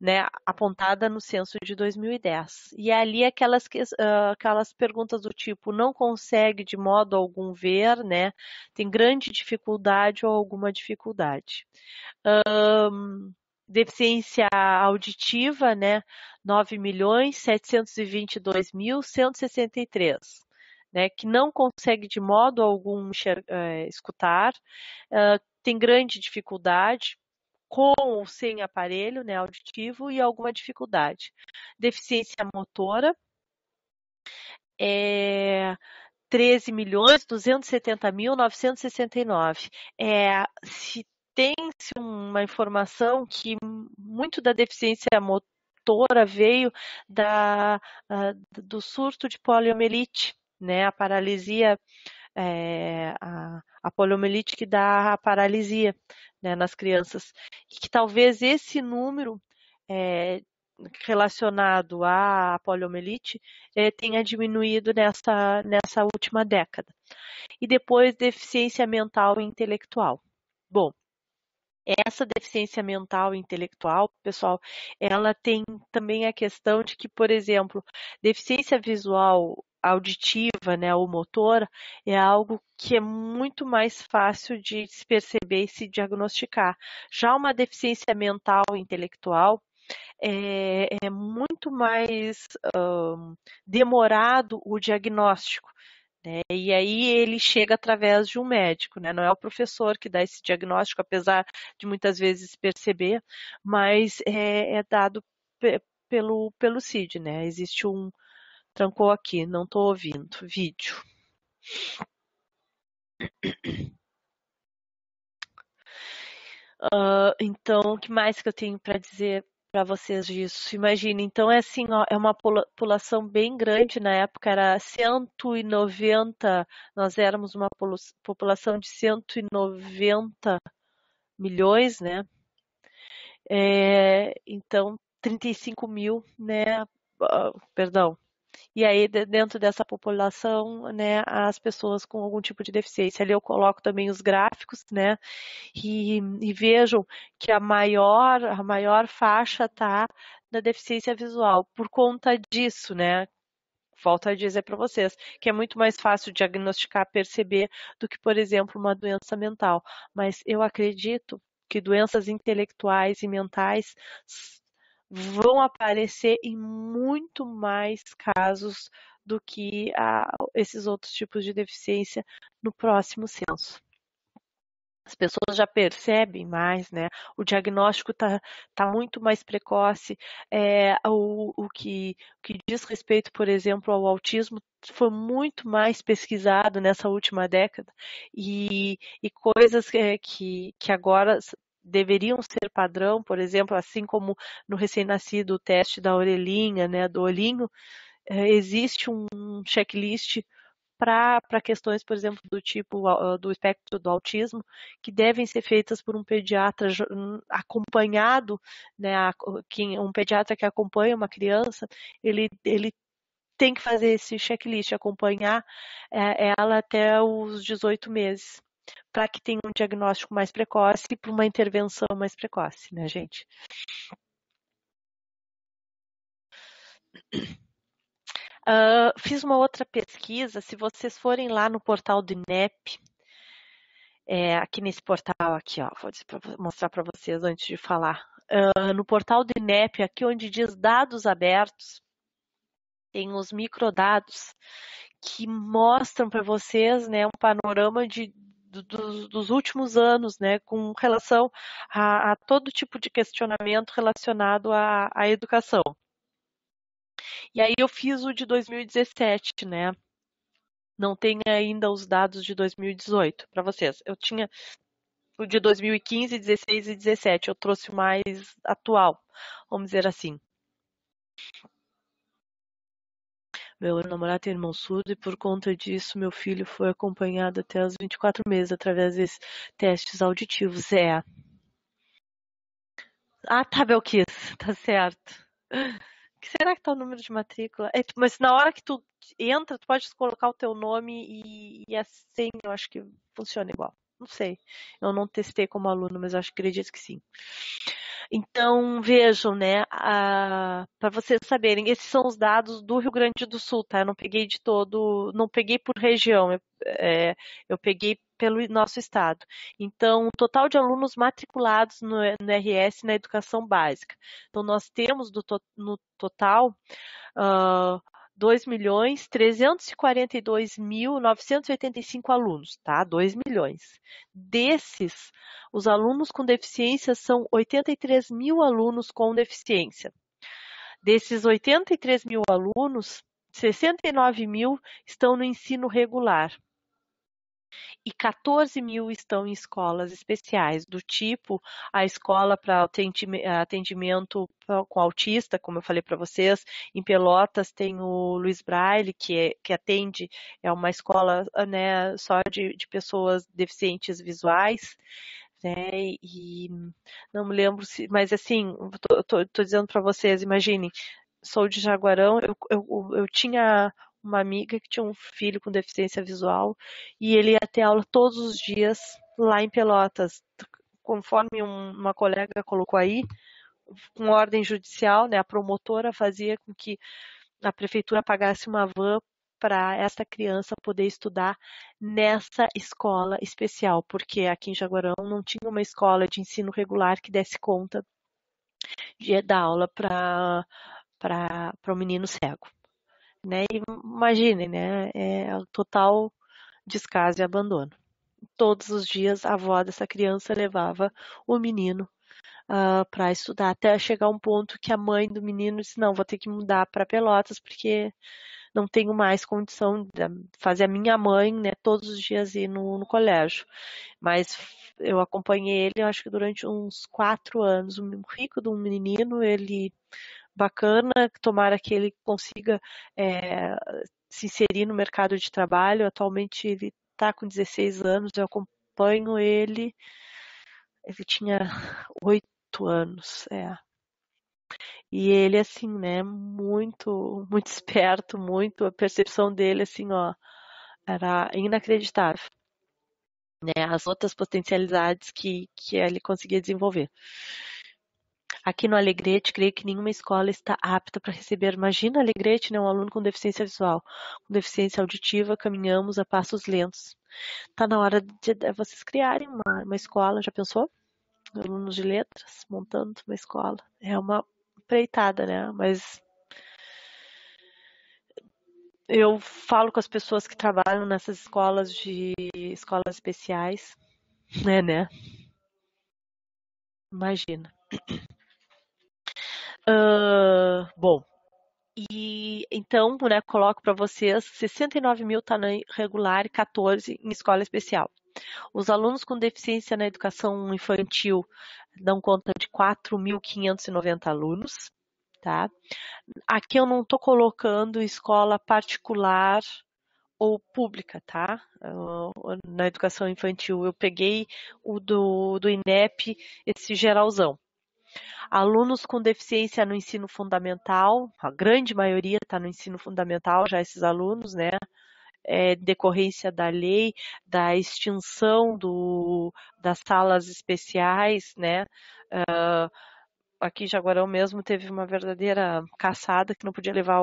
né, apontada no censo de 2010. E ali aquelas perguntas do tipo, não consegue de modo algum ver, né, tem grande dificuldade ou alguma dificuldade. Deficiência auditiva, né, 9.722.163, né, que não consegue de modo algum escutar, tem grande dificuldade, com ou sem aparelho, né, auditivo, e alguma dificuldade. Deficiência motora, 13.270.969. Se tem-se uma informação que muito da deficiência motora veio do surto de poliomielite, né? A paralisia, a poliomielite que dá a paralisia, né, nas crianças. E que talvez esse número relacionado à poliomielite tenha diminuído nessa última década. E depois, deficiência mental e intelectual. Bom, essa deficiência mental e intelectual, pessoal, ela tem também a questão de que, por exemplo, deficiência visual auditiva, né, ou motora, é algo que é muito mais fácil de se perceber e se diagnosticar. Já uma deficiência mental e intelectual é muito mais demorado o diagnóstico. Né? E aí ele chega através de um médico, né? Não é o professor que dá esse diagnóstico, apesar de muitas vezes perceber, mas é dado pelo CID, né? Existe um... Trancou aqui, não estou ouvindo. Vídeo. Então, o que mais que eu tenho para dizer para vocês disso? Imagina, então é assim, ó, é uma população bem grande, na época era 190, nós éramos uma população de 190 milhões, né? Então, 35 mil, né? Perdão. E aí, dentro dessa população, né, as pessoas com algum tipo de deficiência. Ali eu coloco também os gráficos, né? E vejam que a maior faixa está na deficiência visual. Por conta disso, né? Volto a dizer para vocês que é muito mais fácil diagnosticar, perceber do que, por exemplo, uma doença mental. Mas eu acredito que doenças intelectuais e mentais vão aparecer em muito mais casos do que esses outros tipos de deficiência no próximo censo. As pessoas já percebem mais, né? O diagnóstico tá muito mais precoce. O que diz respeito, por exemplo, ao autismo, foi muito mais pesquisado nessa última década e coisas que agora deveriam ser padrão, por exemplo, assim como no recém-nascido o teste da orelhinha, né, do olhinho, existe um checklist para questões, por exemplo, do tipo do espectro do autismo, que devem ser feitas por um pediatra acompanhado, né, um pediatra que acompanha uma criança, ele tem que fazer esse checklist, acompanhar ela até os 18 meses, para que tenha um diagnóstico mais precoce e para uma intervenção mais precoce, né, gente? Fiz uma outra pesquisa, se vocês forem lá no portal do INEP, aqui nesse portal aqui, ó, vou mostrar para vocês antes de falar. No portal do INEP, aqui onde diz dados abertos, tem os microdados que mostram para vocês, né, um panorama dos últimos anos, né, com relação a todo tipo de questionamento relacionado à educação. E aí eu fiz o de 2017, né? Não tem ainda os dados de 2018 para vocês. Eu tinha o de 2015, 16 e 17. Eu trouxe o mais atual, vamos dizer assim. Meu namorado tem irmão surdo e por conta disso meu filho foi acompanhado até os 24 meses através desses testes auditivos. Tá, Belkis, tá certo. Que será que tá o número de matrícula? Mas na hora que tu entra, tu pode colocar o teu nome e a senha, eu acho que funciona igual. Não sei. Eu não testei como aluno, mas eu acredito que sim. Então, vejam, né, para vocês saberem, esses são os dados do Rio Grande do Sul, tá? Eu não peguei de todo, não peguei por região, eu peguei pelo nosso estado. Então, o total de alunos matriculados no RS na educação básica. Então, nós temos no total 2.342.985 alunos, tá? 2 milhões. Desses, os alunos com deficiência são 83 mil alunos com deficiência. Desses 83 mil alunos, 69 mil estão no ensino regular e 14 mil estão em escolas especiais, do tipo a escola para atendimento com autista, como eu falei para vocês. Em Pelotas tem o Luiz Braille, que atende, é uma escola, né, só de pessoas deficientes visuais. Né, e não me lembro se, mas assim, tô dizendo para vocês, imaginem, sou de Jaguarão, eu tinha uma amiga que tinha um filho com deficiência visual e ele ia ter aula todos os dias lá em Pelotas. Conforme uma colega colocou aí, com ordem judicial, né, a promotora fazia com que a prefeitura pagasse uma van para essa criança poder estudar nessa escola especial, porque aqui em Jaguarão não tinha uma escola de ensino regular que desse conta de dar aula para o menino cego. Né? E imagine, né? É o total descaso e abandono. Todos os dias a avó dessa criança levava o menino para estudar, até chegar um ponto que a mãe do menino disse: não, vou ter que mudar para Pelotas porque não tenho mais condição de fazer a minha mãe, né, todos os dias ir no colégio. Mas eu acompanhei ele, eu acho que durante uns 4 anos, um rico de um menino, ele bacana, tomara que ele consiga se inserir no mercado de trabalho. Atualmente ele está com 16 anos, eu acompanho ele tinha 8 anos, E ele, assim, né, muito, muito esperto, muito, a percepção dele, assim, ó, era inacreditável, né, as outras potencialidades que ele conseguia desenvolver. Aqui no Alegrete, creio que nenhuma escola está apta para receber. Imagina Alegrete, né, um aluno com deficiência visual, com deficiência auditiva, caminhamos a passos lentos. Tá na hora de vocês criarem uma escola, já pensou? Alunos de letras montando uma escola. É uma empreitada, né? Mas eu falo com as pessoas que trabalham nessas escolas especiais, né? Imagina. Bom, e então, né, coloco para vocês, 69 mil está na regular e 14 em escola especial. Os alunos com deficiência na educação infantil dão conta de 4.590 alunos, tá? Aqui eu não estou colocando escola particular ou pública, tá? Na educação infantil eu peguei o do INEP, esse geralzão. Alunos com deficiência no ensino fundamental, a grande maioria está no ensino fundamental, já esses alunos, né? Decorrência da lei, da extinção das salas especiais, né? Aqui em Jaguarão mesmo teve uma verdadeira caçada que não podia levar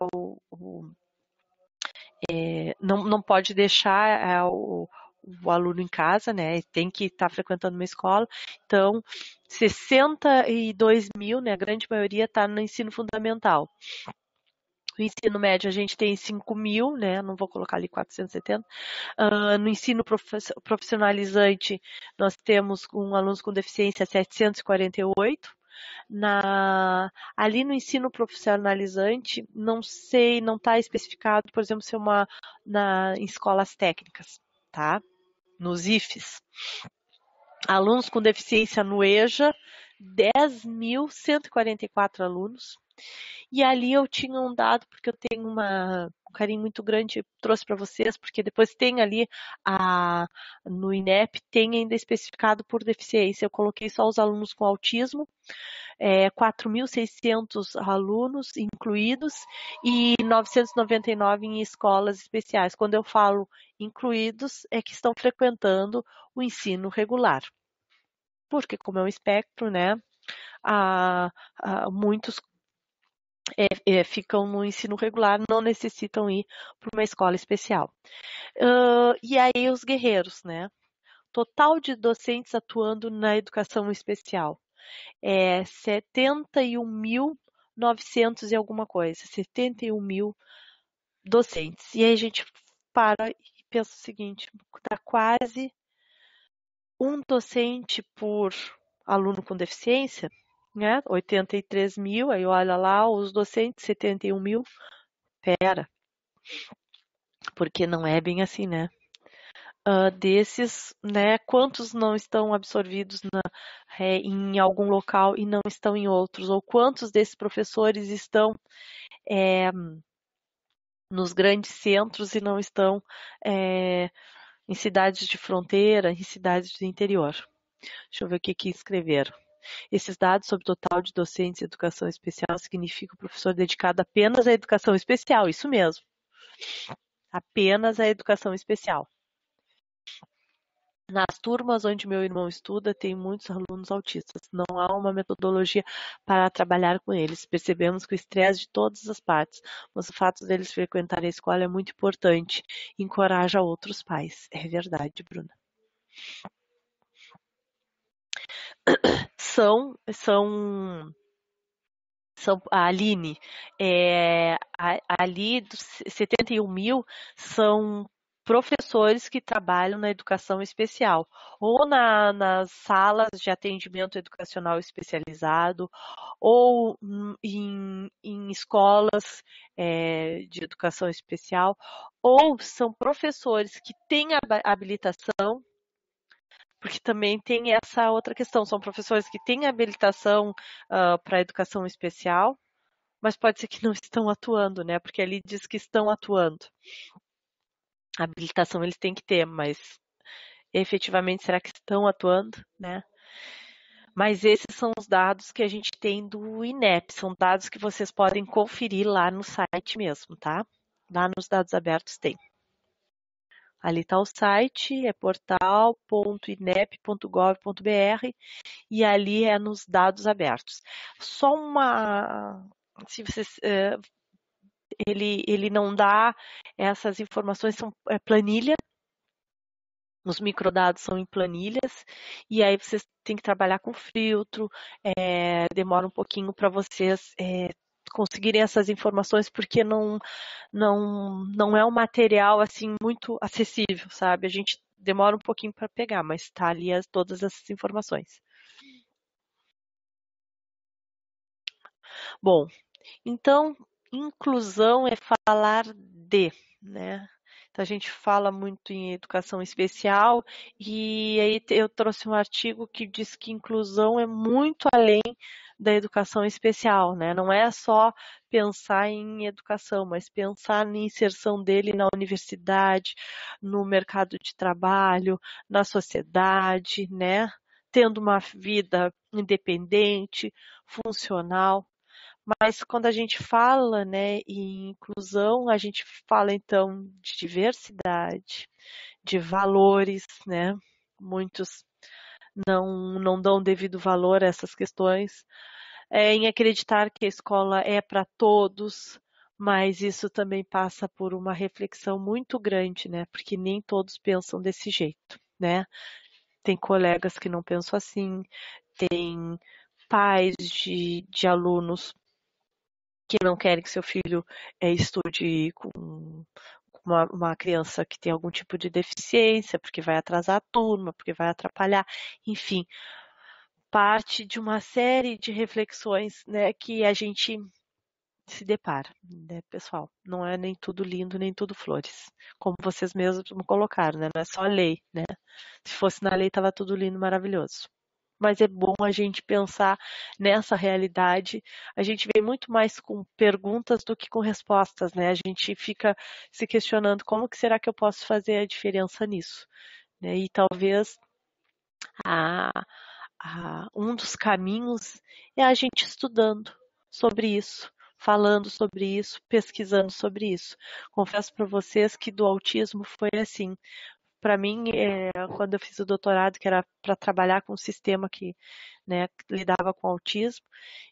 não pode deixar o aluno em casa, né? Tem que estar frequentando uma escola. Então, 62 mil, né? A grande maioria está no ensino fundamental. No ensino médio a gente tem 5 mil, né? Não vou colocar ali 470. No ensino profissionalizante nós temos alunos com deficiência 748. Ali no ensino profissionalizante, não sei, não está especificado, por exemplo, se é em escolas técnicas, tá? Nos IFES. Alunos com deficiência no EJA, 10.144 alunos. E ali eu tinha um dado, porque eu tenho um carinho muito grande, trouxe para vocês, porque depois tem ali no INEP, tem ainda especificado por deficiência. Eu coloquei só os alunos com autismo, 4.600 alunos incluídos e 999 em escolas especiais. Quando eu falo incluídos, é que estão frequentando o ensino regular. Porque, como é um espectro, né, muitos ficam no ensino regular, não necessitam ir para uma escola especial. E aí os guerreiros, né? Total de docentes atuando na educação especial. 71.900 e alguma coisa. 71 mil docentes. E aí a gente para e pensa o seguinte, dá quase um docente por aluno com deficiência, né? 83 mil, aí olha lá, os docentes, 71 mil. Pera, porque não é bem assim, né? Desses, né, quantos não estão absorvidos em algum local e não estão em outros? Ou quantos desses professores estão nos grandes centros e não estão é, em cidades de fronteira, em cidades do interior? Deixa eu ver o que escreveram. Esses dados sobre o total de docentes em educação especial significam o professor dedicado apenas à educação especial, isso mesmo, apenas à educação especial. Nas turmas onde meu irmão estuda, tem muitos alunos autistas. Não há uma metodologia para trabalhar com eles. Percebemos que o estresse de todas as partes, mas o fato deles frequentarem a escola é muito importante. Encoraja outros pais. É verdade, Bruna. São a Aline, ali dos 71 mil são professores que trabalham na educação especial, ou nas salas de atendimento educacional especializado, ou em escolas de educação especial, ou são professores que têm habilitação, porque também tem essa outra questão, são professores que têm habilitação para educação especial, mas pode ser que não estão atuando, né? Porque ali diz que estão atuando. A habilitação eles têm que ter, mas efetivamente será que estão atuando, né? Mas esses são os dados que a gente tem do INEP, são dados que vocês podem conferir lá no site mesmo, tá? Lá nos dados abertos tem. Ali está o site, é portal.inep.gov.br e ali é nos dados abertos. Só uma. Se vocês ele não dá essas informações, são planilha, os microdados são em planilhas, e aí vocês têm que trabalhar com filtro, demora um pouquinho para vocês conseguirem essas informações, porque não é um material assim muito acessível, sabe? A gente demora um pouquinho para pegar, mas está ali todas essas informações. Bom, então, inclusão é falar de, né? Então, a gente fala muito em educação especial e aí eu trouxe um artigo que diz que inclusão é muito além da educação especial, né? Não é só pensar em educação, mas pensar na inserção dele na universidade, no mercado de trabalho, na sociedade, né? Tendo uma vida independente, funcional. Mas quando a gente fala, né, em inclusão, a gente fala então de diversidade, de valores, né? Muitos não dão devido valor a essas questões, em acreditar que a escola é para todos, mas isso também passa por uma reflexão muito grande, né? Porque nem todos pensam desse jeito, né? Tem colegas que não pensam assim, tem pais de alunos que não querem que seu filho estude com uma criança que tem algum tipo de deficiência, porque vai atrasar a turma, porque vai atrapalhar, enfim, parte de uma série de reflexões, né, que a gente se depara, né, pessoal? Não é nem tudo lindo, nem tudo flores, como vocês mesmos colocaram, né? Não é só a lei, né? Se fosse na lei, estava tudo lindo, maravilhoso. Mas é bom a gente pensar nessa realidade. A gente vem muito mais com perguntas do que com respostas, né? A gente fica se questionando como que será que eu posso fazer a diferença nisso, né? E talvez a, um dos caminhos é a gente estudando sobre isso, falando sobre isso, pesquisando sobre isso. Confesso para vocês que do autismo foi assim. Para mim, quando eu fiz o doutorado, que era para trabalhar com um sistema que, né, lidava com autismo,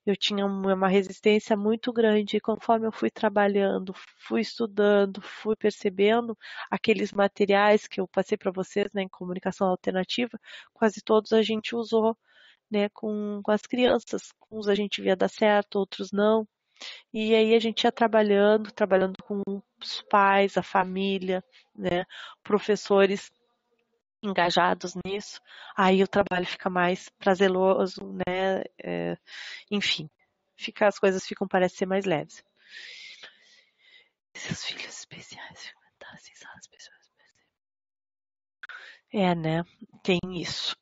eu tinha uma resistência muito grande. E conforme eu fui trabalhando, fui estudando, fui percebendo aqueles materiais que eu passei para vocês, né, em comunicação alternativa, quase todos a gente usou, né, com as crianças. Uns a gente via dar certo, outros não. E aí a gente ia trabalhando com os pais, a família, né, professores engajados nisso, aí o trabalho fica mais prazeroso, né? Enfim, as coisas ficam, parece ser mais leves. Seus filhos especiais frequentassem salas pessoas. É, né? Tem isso.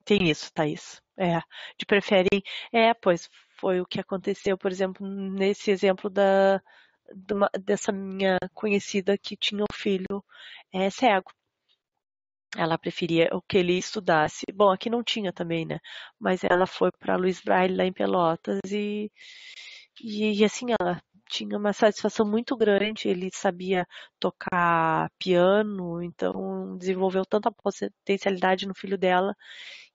Tem isso, Thaís. É, de preferem. É, pois foi o que aconteceu, por exemplo, nesse exemplo dessa minha conhecida que tinha um filho cego. Ela preferia o que ele estudasse. Bom, aqui não tinha também, né? Mas ela foi para Luiz Braille lá em Pelotas e assim, ela tinha uma satisfação muito grande. Ele sabia tocar piano, então desenvolveu tanta potencialidade no filho dela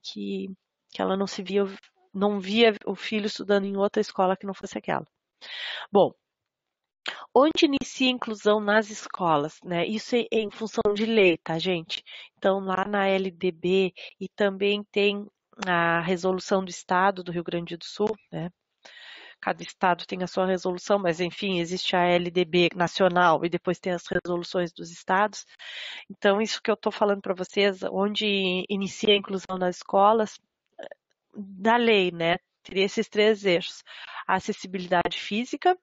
que, que ela não via o filho estudando em outra escola que não fosse aquela. Bom, onde inicia a inclusão nas escolas, né? Isso é em função de lei, tá, gente? Então, lá na LDB e também tem a resolução do Estado do Rio Grande do Sul, né? Cada estado tem a sua resolução, mas enfim, existe a LDB nacional e depois tem as resoluções dos estados. Então, isso que eu estou falando para vocês, onde inicia a inclusão nas escolas, da lei, né? Teria esses três eixos: a acessibilidade física,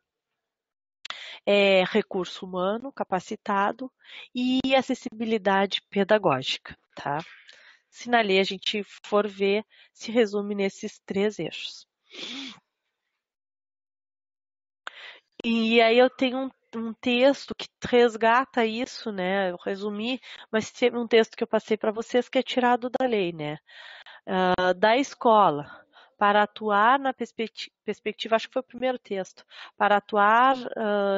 recurso humano capacitado e acessibilidade pedagógica, tá? Se na lei a gente for ver, se resume nesses três eixos. E aí eu tenho um texto que resgata isso, né? Eu resumi, mas tem um texto que eu passei para vocês que é tirado da lei, né? Da escola, para atuar na perspectiva, acho que foi o primeiro texto, para atuar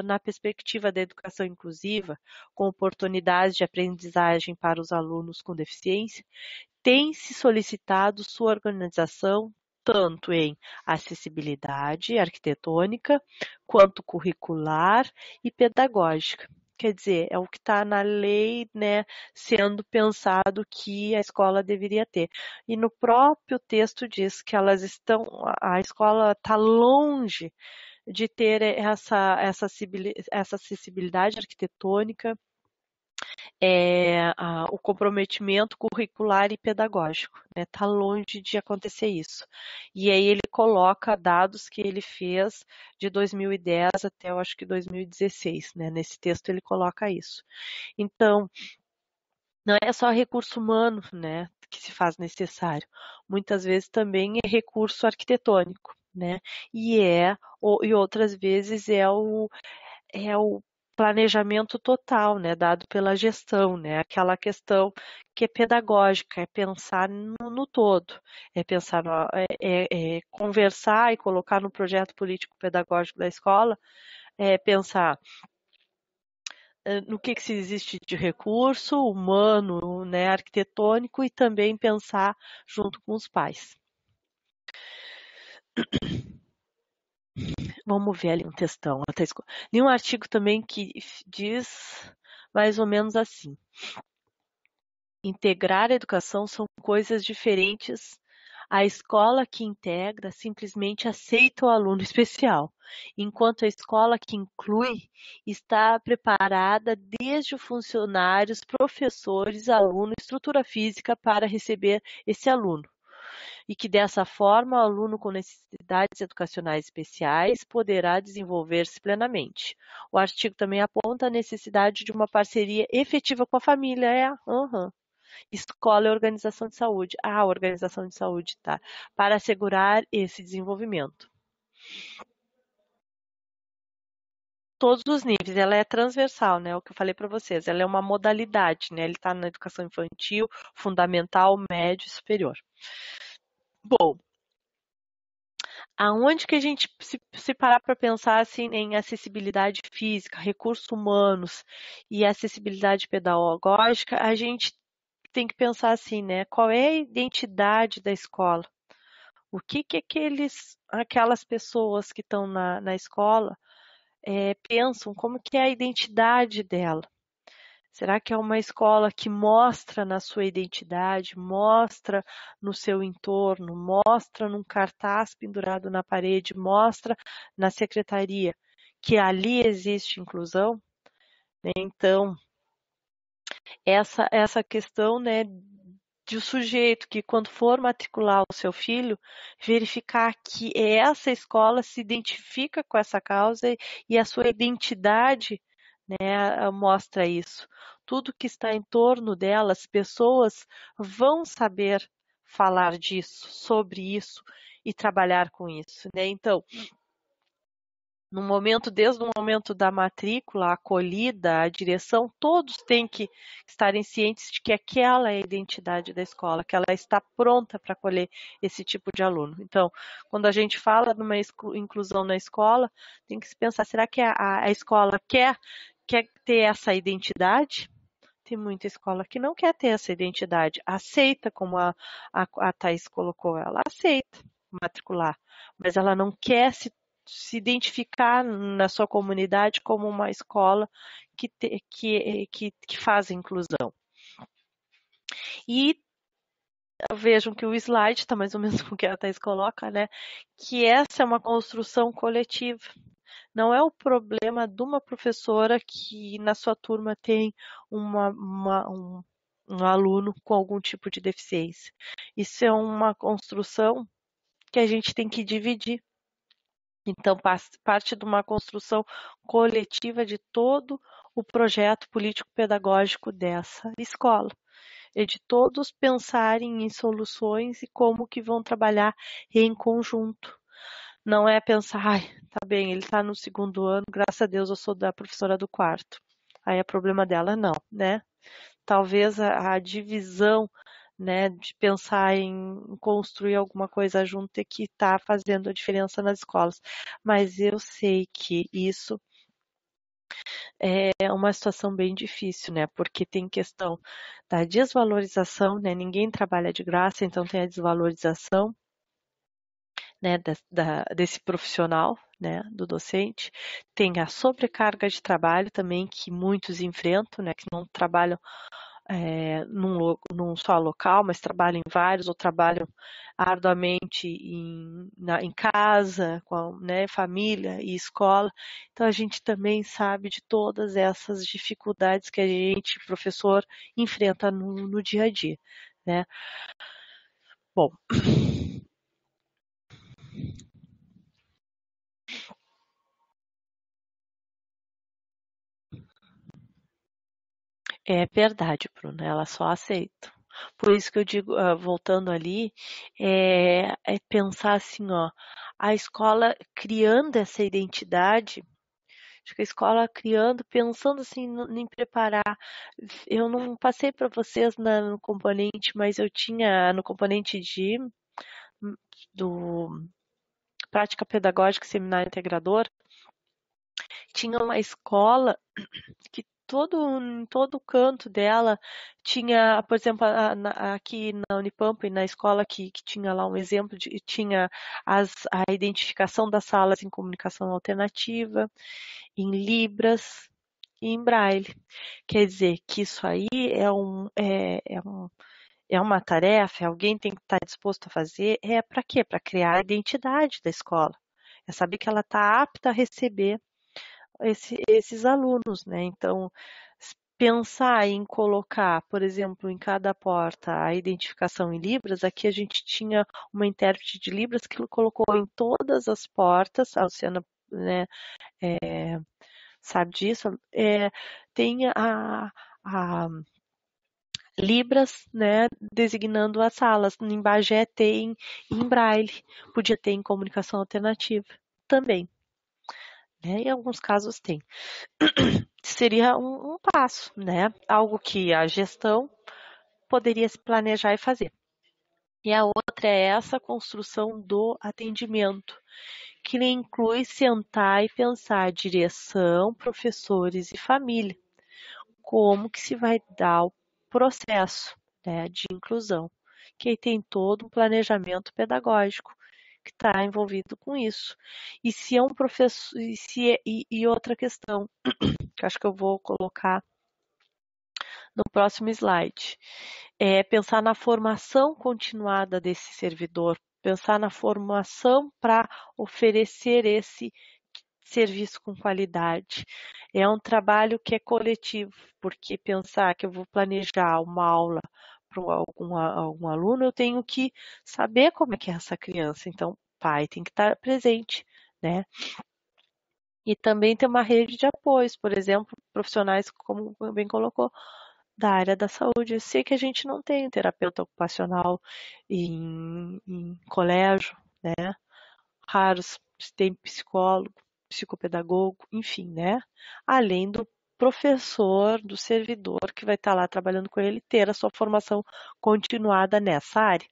na perspectiva da educação inclusiva, com oportunidades de aprendizagem para os alunos com deficiência, tem se solicitado sua organização tanto em acessibilidade arquitetônica, quanto curricular e pedagógica. Quer dizer, é o que está na lei, né, sendo pensado que a escola deveria ter. E no próprio texto diz que a escola está longe de ter essa acessibilidade arquitetônica, o comprometimento curricular e pedagógico, né? Tá longe de acontecer isso. E aí ele coloca dados que ele fez de 2010 até eu acho que 2016, né? Nesse texto ele coloca isso. Então, não é só recurso humano, né, que se faz necessário. Muitas vezes também é recurso arquitetônico, né? E outras vezes é o planejamento total, né, dado pela gestão, né, aquela questão que é pedagógica, é pensar no todo, é pensar, conversar e colocar no projeto político-pedagógico da escola, pensar no que se existe de recurso humano, né, arquitetônico e também pensar junto com os pais. Vamos ver ali um textão. Tem um artigo também que diz mais ou menos assim: integrar a educação são coisas diferentes. A escola que integra simplesmente aceita o aluno especial, enquanto a escola que inclui está preparada desde os funcionários, professores, aluno, estrutura física para receber esse aluno. E que dessa forma o aluno com necessidades educacionais especiais poderá desenvolver-se plenamente. O artigo também aponta a necessidade de uma parceria efetiva com a família. Escola e organização de saúde. A organização de saúde, tá? Para assegurar esse desenvolvimento. Todos os níveis, ela é transversal, né? O que eu falei para vocês, ela é uma modalidade, né? Ele está na educação infantil, fundamental, médio e superior. Bom, aonde que a gente se parar para pensar assim em acessibilidade física, recursos humanos e acessibilidade pedagógica, a gente tem que pensar assim, né? Qual é a identidade da escola? O que aquelas pessoas que estão na escola pensam? Como que é a identidade dela? Será que é uma escola que mostra na sua identidade, mostra no seu entorno, mostra num cartaz pendurado na parede, mostra na secretaria que ali existe inclusão? Né? Então, essa questão, né, de o sujeito que, quando for matricular o seu filho, verificar que essa escola se identifica com essa causa e a sua identidade, né, mostra isso. Tudo que está em torno delas, pessoas vão saber falar disso, sobre isso e trabalhar com isso, né? Então, no momento, desde o momento da matrícula, a acolhida, a direção, todos têm que estarem cientes de que aquela é a identidade da escola, que ela está pronta para acolher esse tipo de aluno. Então, quando a gente fala de uma inclusão na escola, tem que se pensar, será que a escola quer ter essa identidade? Tem muita escola que não quer ter essa identidade, aceita, como a Thais colocou, ela aceita matricular, mas ela não quer se identificar na sua comunidade como uma escola que faz inclusão. E vejam que o slide está mais ou menos com o que a Thais coloca, né? Que essa é uma construção coletiva. Não é o problema de uma professora que na sua turma tem um aluno com algum tipo de deficiência. Isso é uma construção que a gente tem que dividir. Então, parte de uma construção coletiva de todo o projeto político-pedagógico dessa escola. E de todos pensarem em soluções e como que vão trabalhar em conjunto. Não é pensar, ai, tá bem, ele tá no segundo ano, graças a Deus eu sou da professora do quarto. Aí é problema dela, não, né? Talvez a divisão, né, de pensar em construir alguma coisa junto é que está fazendo a diferença nas escolas. Mas eu sei que isso é uma situação bem difícil, né? Porque tem questão da desvalorização, né? Ninguém trabalha de graça, então tem a desvalorização, né, desse profissional, né, do docente. Tem a sobrecarga de trabalho também que muitos enfrentam, né, que não trabalham num só local, mas trabalham em vários ou trabalham arduamente em casa, com a, né, família e escola. Então a gente também sabe de todas essas dificuldades que a gente, professor, enfrenta no dia a dia, né? Bom, é verdade, Bruna, ela só aceita. Por isso que eu digo, voltando ali, é pensar assim, ó, a escola criando essa identidade, acho que a escola criando, pensando assim em preparar. Eu não passei para vocês no componente, mas eu tinha no componente do prática pedagógica e seminário integrador, tinha uma escola que em todo canto dela tinha, por exemplo, aqui na Unipamp, na escola que tinha lá um exemplo, tinha a identificação das salas em comunicação alternativa, em Libras e em Braille. Quer dizer que isso aí é uma tarefa, alguém tem que estar disposto a fazer, é para quê? Para criar a identidade da escola. É saber que ela está apta a receber esses alunos, né? Então, pensar em colocar, por exemplo, em cada porta a identificação em Libras, aqui a gente tinha uma intérprete de Libras que colocou em todas as portas, a Luciana, né, sabe disso, tem a Libras, né, designando as salas. Em Bagé tem em Braille, podia ter em comunicação alternativa também, né? Em alguns casos tem. Seria um passo, né? Algo que a gestão poderia se planejar e fazer. E a outra é essa construção do atendimento, que inclui sentar e pensar direção, professores e família, como que se vai dar o processo, né, de inclusão, que aí tem todo um planejamento pedagógico que está envolvido com isso. E se é um professor, e outra questão, que acho que eu vou colocar no próximo slide, é pensar na formação continuada desse servidor, pensar na formação para oferecer esse serviço com qualidade. É um trabalho que é coletivo, porque pensar que eu vou planejar uma aula para algum aluno, eu tenho que saber como é que é essa criança. Então, o pai tem que estar presente, né? E também ter uma rede de apoios, por exemplo, profissionais, como bem colocou, da área da saúde. Eu sei que a gente não tem terapeuta ocupacional em colégio, né? Raros tem psicólogo, psicopedagogo, enfim, né? Além do professor, do servidor que vai estar lá trabalhando com ele, ter a sua formação continuada nessa área.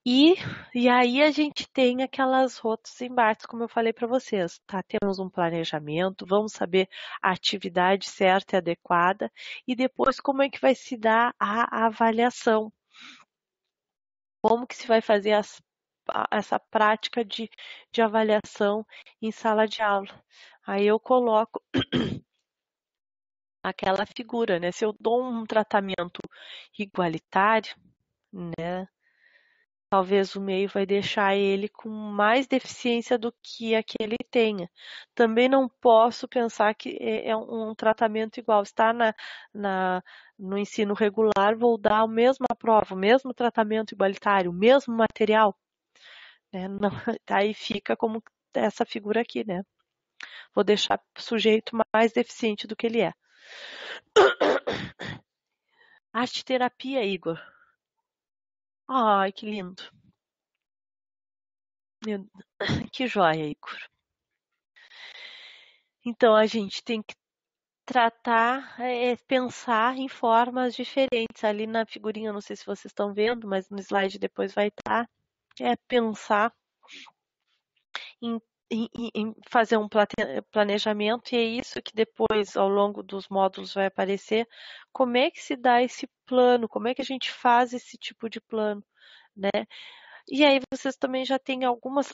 E, e aí a gente tem aquelas rotas embates, como eu falei para vocês, tá? Temos um planejamento, vamos saber a atividade certa e adequada e depois como é que vai se dar a avaliação. Como que se vai fazer essa prática de avaliação em sala de aula. Aí eu coloco aquela figura, né? Se eu dou um tratamento igualitário, né? Talvez o meio vai deixar ele com mais deficiência do que a que ele tenha. Também não posso pensar que é um tratamento igual. Está na, no ensino regular, vou dar a mesma prova, o mesmo tratamento igualitário, o mesmo material, né? Não, aí fica como essa figura aqui, né? Vou deixar o sujeito mais deficiente do que ele é. Arte terapia, Igor. Ai, que lindo. Que joia, Igor. Então a gente tem que tratar, pensar em formas diferentes. Ali na figurinha, não sei se vocês estão vendo, mas no slide depois vai estar. É pensar em, em fazer um planejamento, e é isso que depois, ao longo dos módulos, vai aparecer. Como é que se dá esse plano? Como é que a gente faz esse tipo de plano, né? E aí vocês também já têm algumas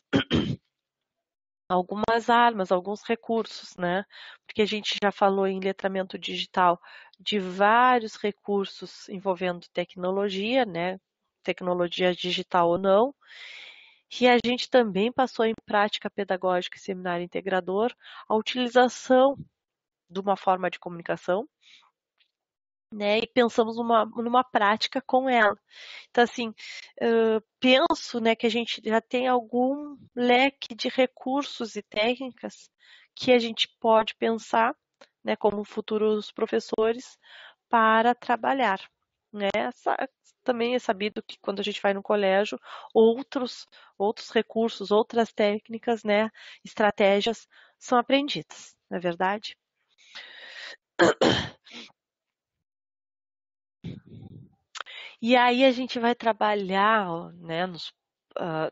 armas, alguns recursos, né? Porque a gente já falou em letramento digital de vários recursos envolvendo tecnologia, né? Tecnologia digital ou não. E a gente também passou em prática pedagógica e seminário integrador a utilização de uma forma de comunicação, né? E pensamos numa prática com ela. Então, assim, penso, né, que a gente já tem algum leque de recursos e técnicas que a gente pode pensar, né, como futuros professores, para trabalhar, né? Também é sabido que quando a gente vai no colégio, outros, outros recursos, outras técnicas, né, estratégias são aprendidas, não é verdade? E aí a gente vai trabalhar, né,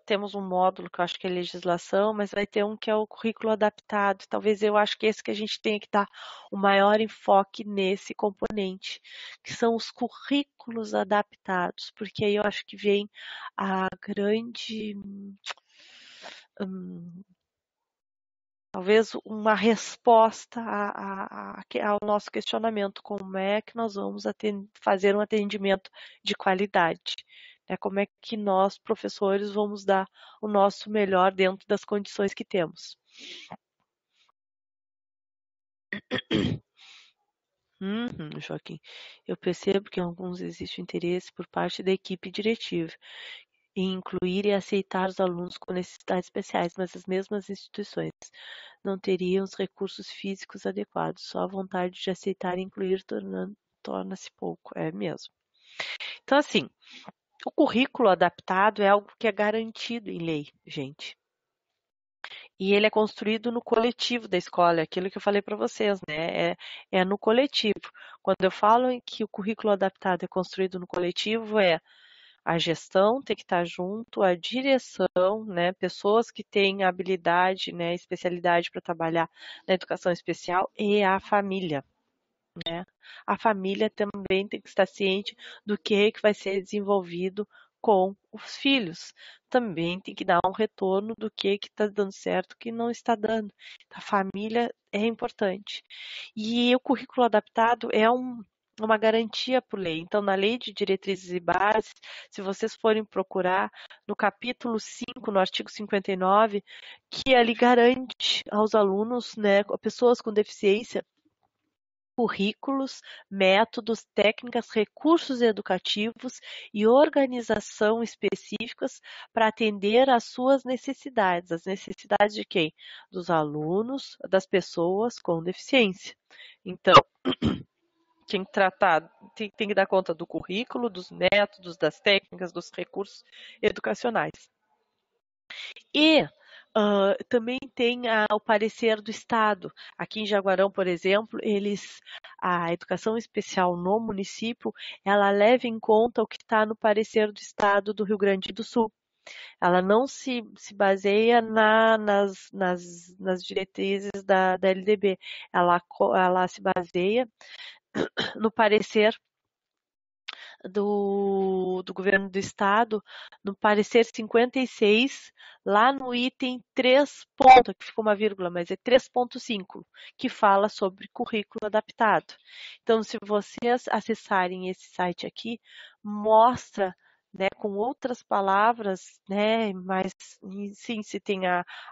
temos um módulo que eu acho que é legislação, mas vai ter um que é o currículo adaptado. Talvez eu acho que esse que a gente tenha que dar o maior enfoque nesse componente, que são os currículos adaptados, porque aí eu acho que vem a grande, hum, talvez uma resposta ao nosso questionamento, como é que nós vamos fazer um atendimento de qualidade, né? Como é que nós, professores, vamos dar o nosso melhor dentro das condições que temos. Joaquim, eu percebo que em alguns existe interesse por parte da equipe diretiva em incluir e aceitar os alunos com necessidades especiais, mas as mesmas instituições não teriam os recursos físicos adequados. Só a vontade de aceitar e incluir torna-se pouco. É mesmo. Então, assim, o currículo adaptado é algo que é garantido em lei, gente. E ele é construído no coletivo da escola, é aquilo que eu falei para vocês, né? É no coletivo. Quando eu falo em que o currículo adaptado é construído no coletivo, a gestão tem que estar junto, a direção, né? Pessoas que têm habilidade, né? Especialidade para trabalhar na educação especial e a família, né? A família também tem que estar ciente do que vai ser desenvolvido com os filhos. Também tem que dar um retorno do que está dando certo, que não está dando. A família é importante. E o currículo adaptado é uma garantia por lei. Então, na Lei de Diretrizes e Bases, se vocês forem procurar, no capítulo 5, no artigo 59, que ali garante aos alunos, né, pessoas com deficiência, currículos, métodos, técnicas, recursos educativos e organização específicas para atender às suas necessidades. As necessidades de quem? Dos alunos, das pessoas com deficiência. Então, tem que tratar, tem que dar conta do currículo, dos métodos, das técnicas, dos recursos educacionais. E também tem o parecer do Estado. Aqui em Jaguarão, por exemplo, a educação especial no município, ela leva em conta o que está no parecer do Estado do Rio Grande do Sul. Ela não se baseia nas diretrizes da LDB. Ela se baseia no parecer do governo do estado, no parecer 56, lá no item 3 ponto, aqui ficou uma vírgula, mas é 3.5, que fala sobre currículo adaptado. Então, se vocês acessarem esse site aqui, mostra, né, com outras palavras, né, mas sim, se tem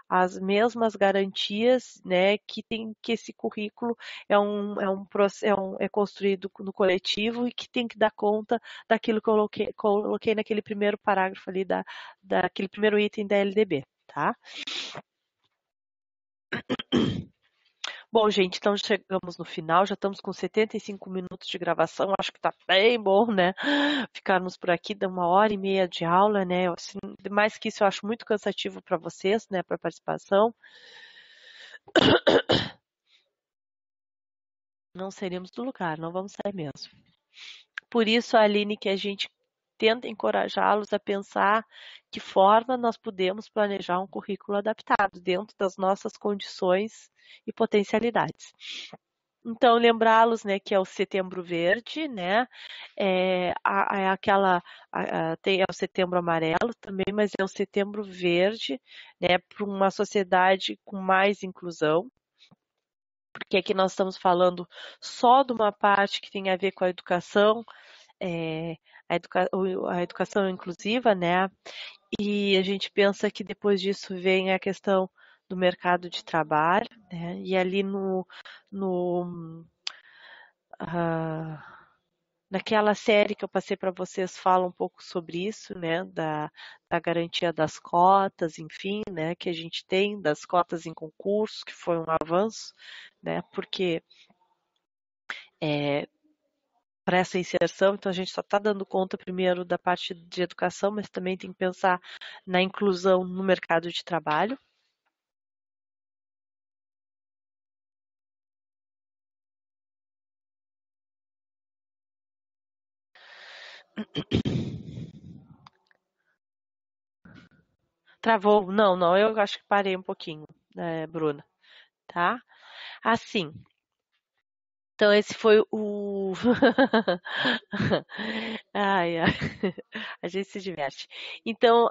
as mesmas garantias, né, que esse currículo é construído no coletivo e que tem que dar conta daquilo que eu coloquei naquele primeiro parágrafo ali daquele primeiro item da LDB, tá? Bom, gente, então chegamos no final, já estamos com 75 minutos de gravação, acho que tá bem bom, né? Ficarmos por aqui, dar 1h30 de aula, né? Assim, mais que isso, eu acho muito cansativo para vocês, né, para participação. Não sairemos do lugar, não vamos sair mesmo. Por isso, Aline, que a gente tenta encorajá-los a pensar que forma nós podemos planejar um currículo adaptado dentro das nossas condições e potencialidades. Então, lembrá-los, né, que é o Setembro Verde, né, tem o Setembro Amarelo também, mas é o Setembro Verde, né, para uma sociedade com mais inclusão, porque aqui nós estamos falando só de uma parte que tem a ver com a educação, é, a educação inclusiva, né? E a gente pensa que depois disso vem a questão do mercado de trabalho, né? E ali no ah, naquela série que eu passei para vocês fala um pouco sobre isso, né? Da garantia das cotas, enfim, né? Que a gente tem das cotas em concurso, que foi um avanço, né? Porque é, para essa inserção, então a gente só está dando conta primeiro da parte de educação, mas também tem que pensar na inclusão no mercado de trabalho. Travou? Não, não, eu acho que parei um pouquinho, Bruna, tá? Assim, então esse foi o. Ai, ai, a gente se diverte. Então,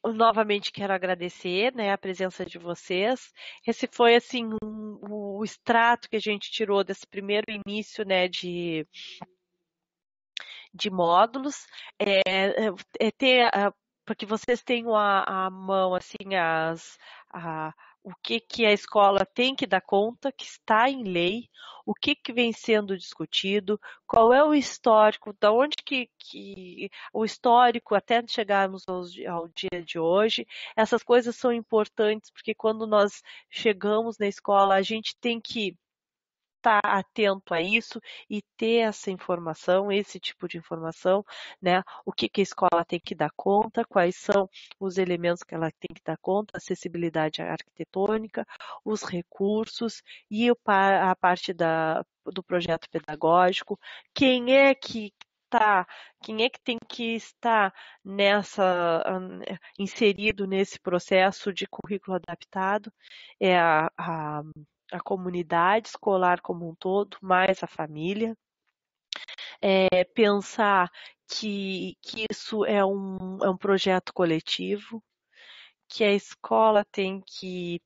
novamente quero agradecer, né, a presença de vocês. Esse foi assim o extrato que a gente tirou desse primeiro início, né, de módulos, ter para que vocês tenham a mão assim o que a escola tem que dar conta, que está em lei, o que vem sendo discutido, qual é o histórico, da onde que o histórico até chegarmos ao dia de hoje. Essas coisas são importantes porque quando nós chegamos na escola, a gente tem que estar atento a isso e ter essa informação, esse tipo de informação, né? O que a escola tem que dar conta, quais são os elementos que ela tem que dar conta, acessibilidade arquitetônica, os recursos e a parte do projeto pedagógico, quem é que tem que estar inserido nesse processo de currículo adaptado? É a comunidade escolar como um todo, mais a família. Pensar que isso é um projeto coletivo, que a escola tem que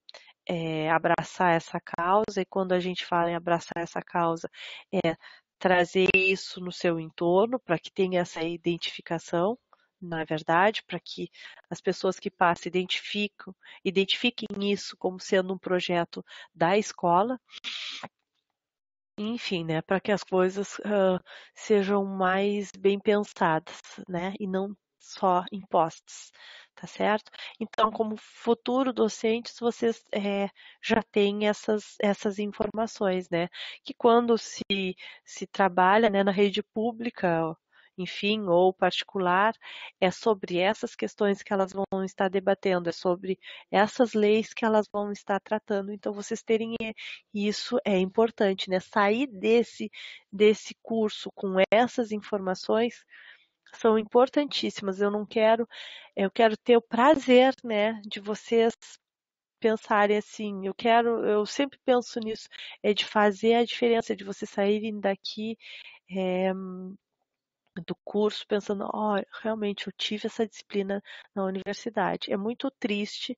abraçar essa causa, e quando a gente fala em abraçar essa causa, é trazer isso no seu entorno para que tenha essa identificação, na verdade, para que as pessoas que passam identifiquem isso como sendo um projeto da escola. enfim, né, para que as coisas sejam mais bem pensadas, né, e não só impostas, tá certo? Então, como futuro docentes, vocês já têm essas informações, né, que quando se trabalha, né, na rede pública, enfim, ou particular, é sobre essas questões que elas vão estar debatendo, é sobre essas leis que elas vão estar tratando. Então, vocês terem isso é importante, né? Sair desse curso com essas informações são importantíssimas. Eu quero ter o prazer, né, de vocês pensarem assim, eu sempre penso nisso, é de fazer a diferença, de vocês saírem daqui é, do curso pensando, ó, realmente eu tive essa disciplina na universidade. É muito triste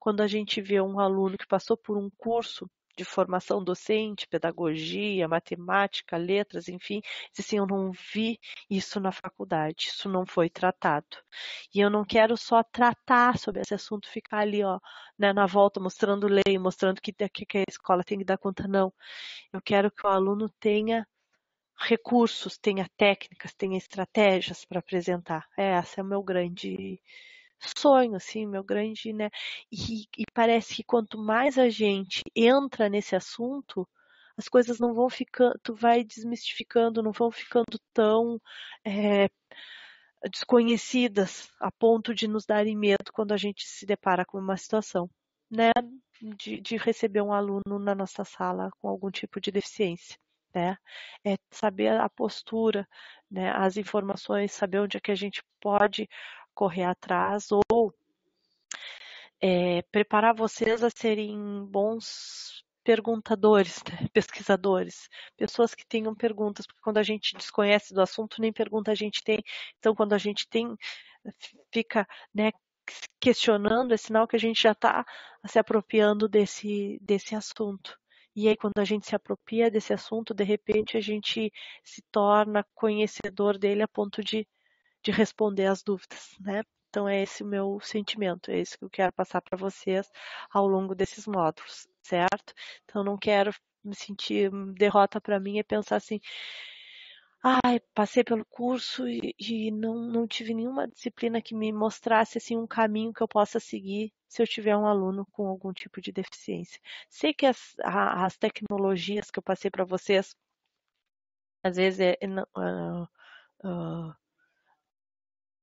quando a gente vê um aluno que passou por um curso de formação docente, pedagogia, matemática, letras, enfim, diz assim, eu não vi isso na faculdade, isso não foi tratado. E eu não quero só tratar sobre esse assunto, ficar ali, ó, né, na volta, mostrando lei, mostrando que a escola tem que dar conta, não. Eu quero que o aluno tenha recursos, tenha técnicas, tenha estratégias para apresentar. Esse é o meu grande sonho, assim, meu grande, né? E parece que quanto mais a gente entra nesse assunto, as coisas não vão ficando, tu vai desmistificando, não vão ficando tão é, desconhecidas a ponto de nos darem medo quando a gente se depara com uma situação, né? De receber um aluno na nossa sala com algum tipo de deficiência. Né? É saber a postura, né? As informações, saber onde é que a gente pode correr atrás ou preparar vocês a serem bons perguntadores, né? Pesquisadores, pessoas que tenham perguntas, porque quando a gente desconhece do assunto, nem pergunta a gente tem. Então, quando a gente tem, fica, né, questionando, é sinal que a gente já está se apropriando desse assunto. E aí, quando a gente se apropria desse assunto, de repente a gente se torna conhecedor dele a ponto de responder as dúvidas, né? Então é esse o meu sentimento, é isso que eu quero passar para vocês ao longo desses módulos, certo? Então não quero me sentir derrota para mim é pensar assim, ai, passei pelo curso e não tive nenhuma disciplina que me mostrasse assim um caminho que eu possa seguir se eu tiver um aluno com algum tipo de deficiência. Sei que as tecnologias que eu passei para vocês, às vezes ah,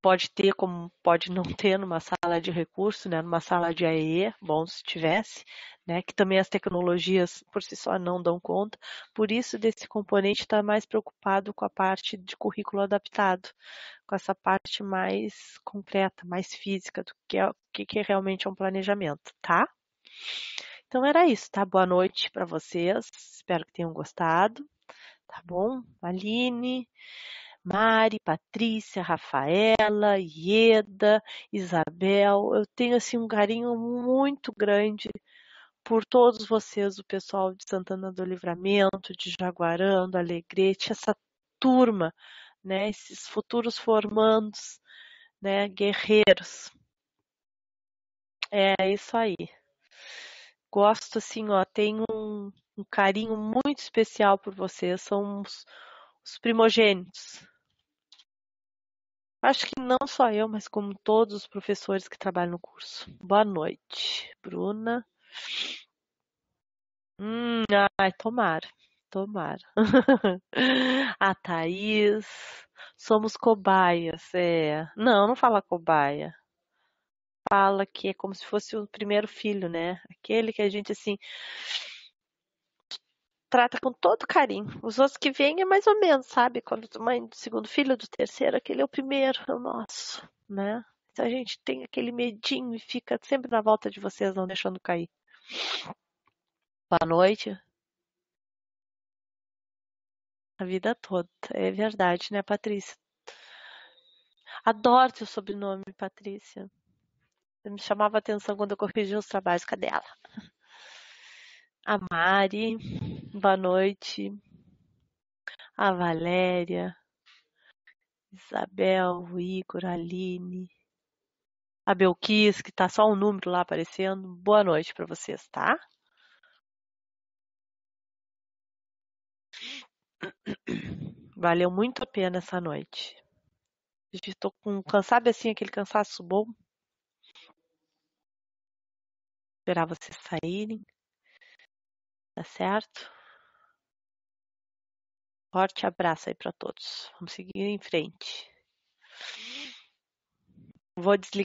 pode ter, como pode não ter numa sala de recurso, né, numa sala de AEE, bom se tivesse, né, que também as tecnologias por si só não dão conta. Por isso, desse componente está mais preocupado com a parte de currículo adaptado, com essa parte mais concreta, mais física do que realmente é um planejamento, tá? Então era isso, tá? Boa noite para vocês, espero que tenham gostado, tá bom? Aline, Mari, Patrícia, Rafaela, Ieda, Isabel. Eu tenho assim um carinho muito grande por todos vocês, o pessoal de Santana do Livramento, de Jaguarão, do Alegrete, essa turma, né, esses futuros formandos, né, guerreiros. É isso aí. Gosto assim, ó, tenho um carinho muito especial por vocês, são os primogênitos. Acho que não só eu, mas como todos os professores que trabalham no curso. Boa noite, Bruna. Ai, tomara, tomara. A Thaís, somos cobaias, é. Não, não fala cobaia. Fala que é como se fosse o primeiro filho, né? Aquele que a gente, assim, trata com todo carinho. Os outros que vêm é mais ou menos, sabe? Quando a mãe do segundo filho, do terceiro, aquele é o primeiro, é o nosso, né? Então a gente tem aquele medinho e fica sempre na volta de vocês, não deixando cair. Boa noite, a vida toda. É verdade, né, Patrícia? Adoro teu sobrenome, Patrícia. Me chamava a atenção quando eu corrigia os trabalhos. Cadê ela? A Mari, boa noite. A Valéria, Isabel, o Igor, a Aline, a Belkis, que tá só um número lá aparecendo. Boa noite para vocês, tá? Valeu muito a pena essa noite. Estou com, sabe assim, aquele cansaço bom? Esperar vocês saírem, tá certo? Forte abraço aí para todos. Vamos seguir em frente. Vou desligar.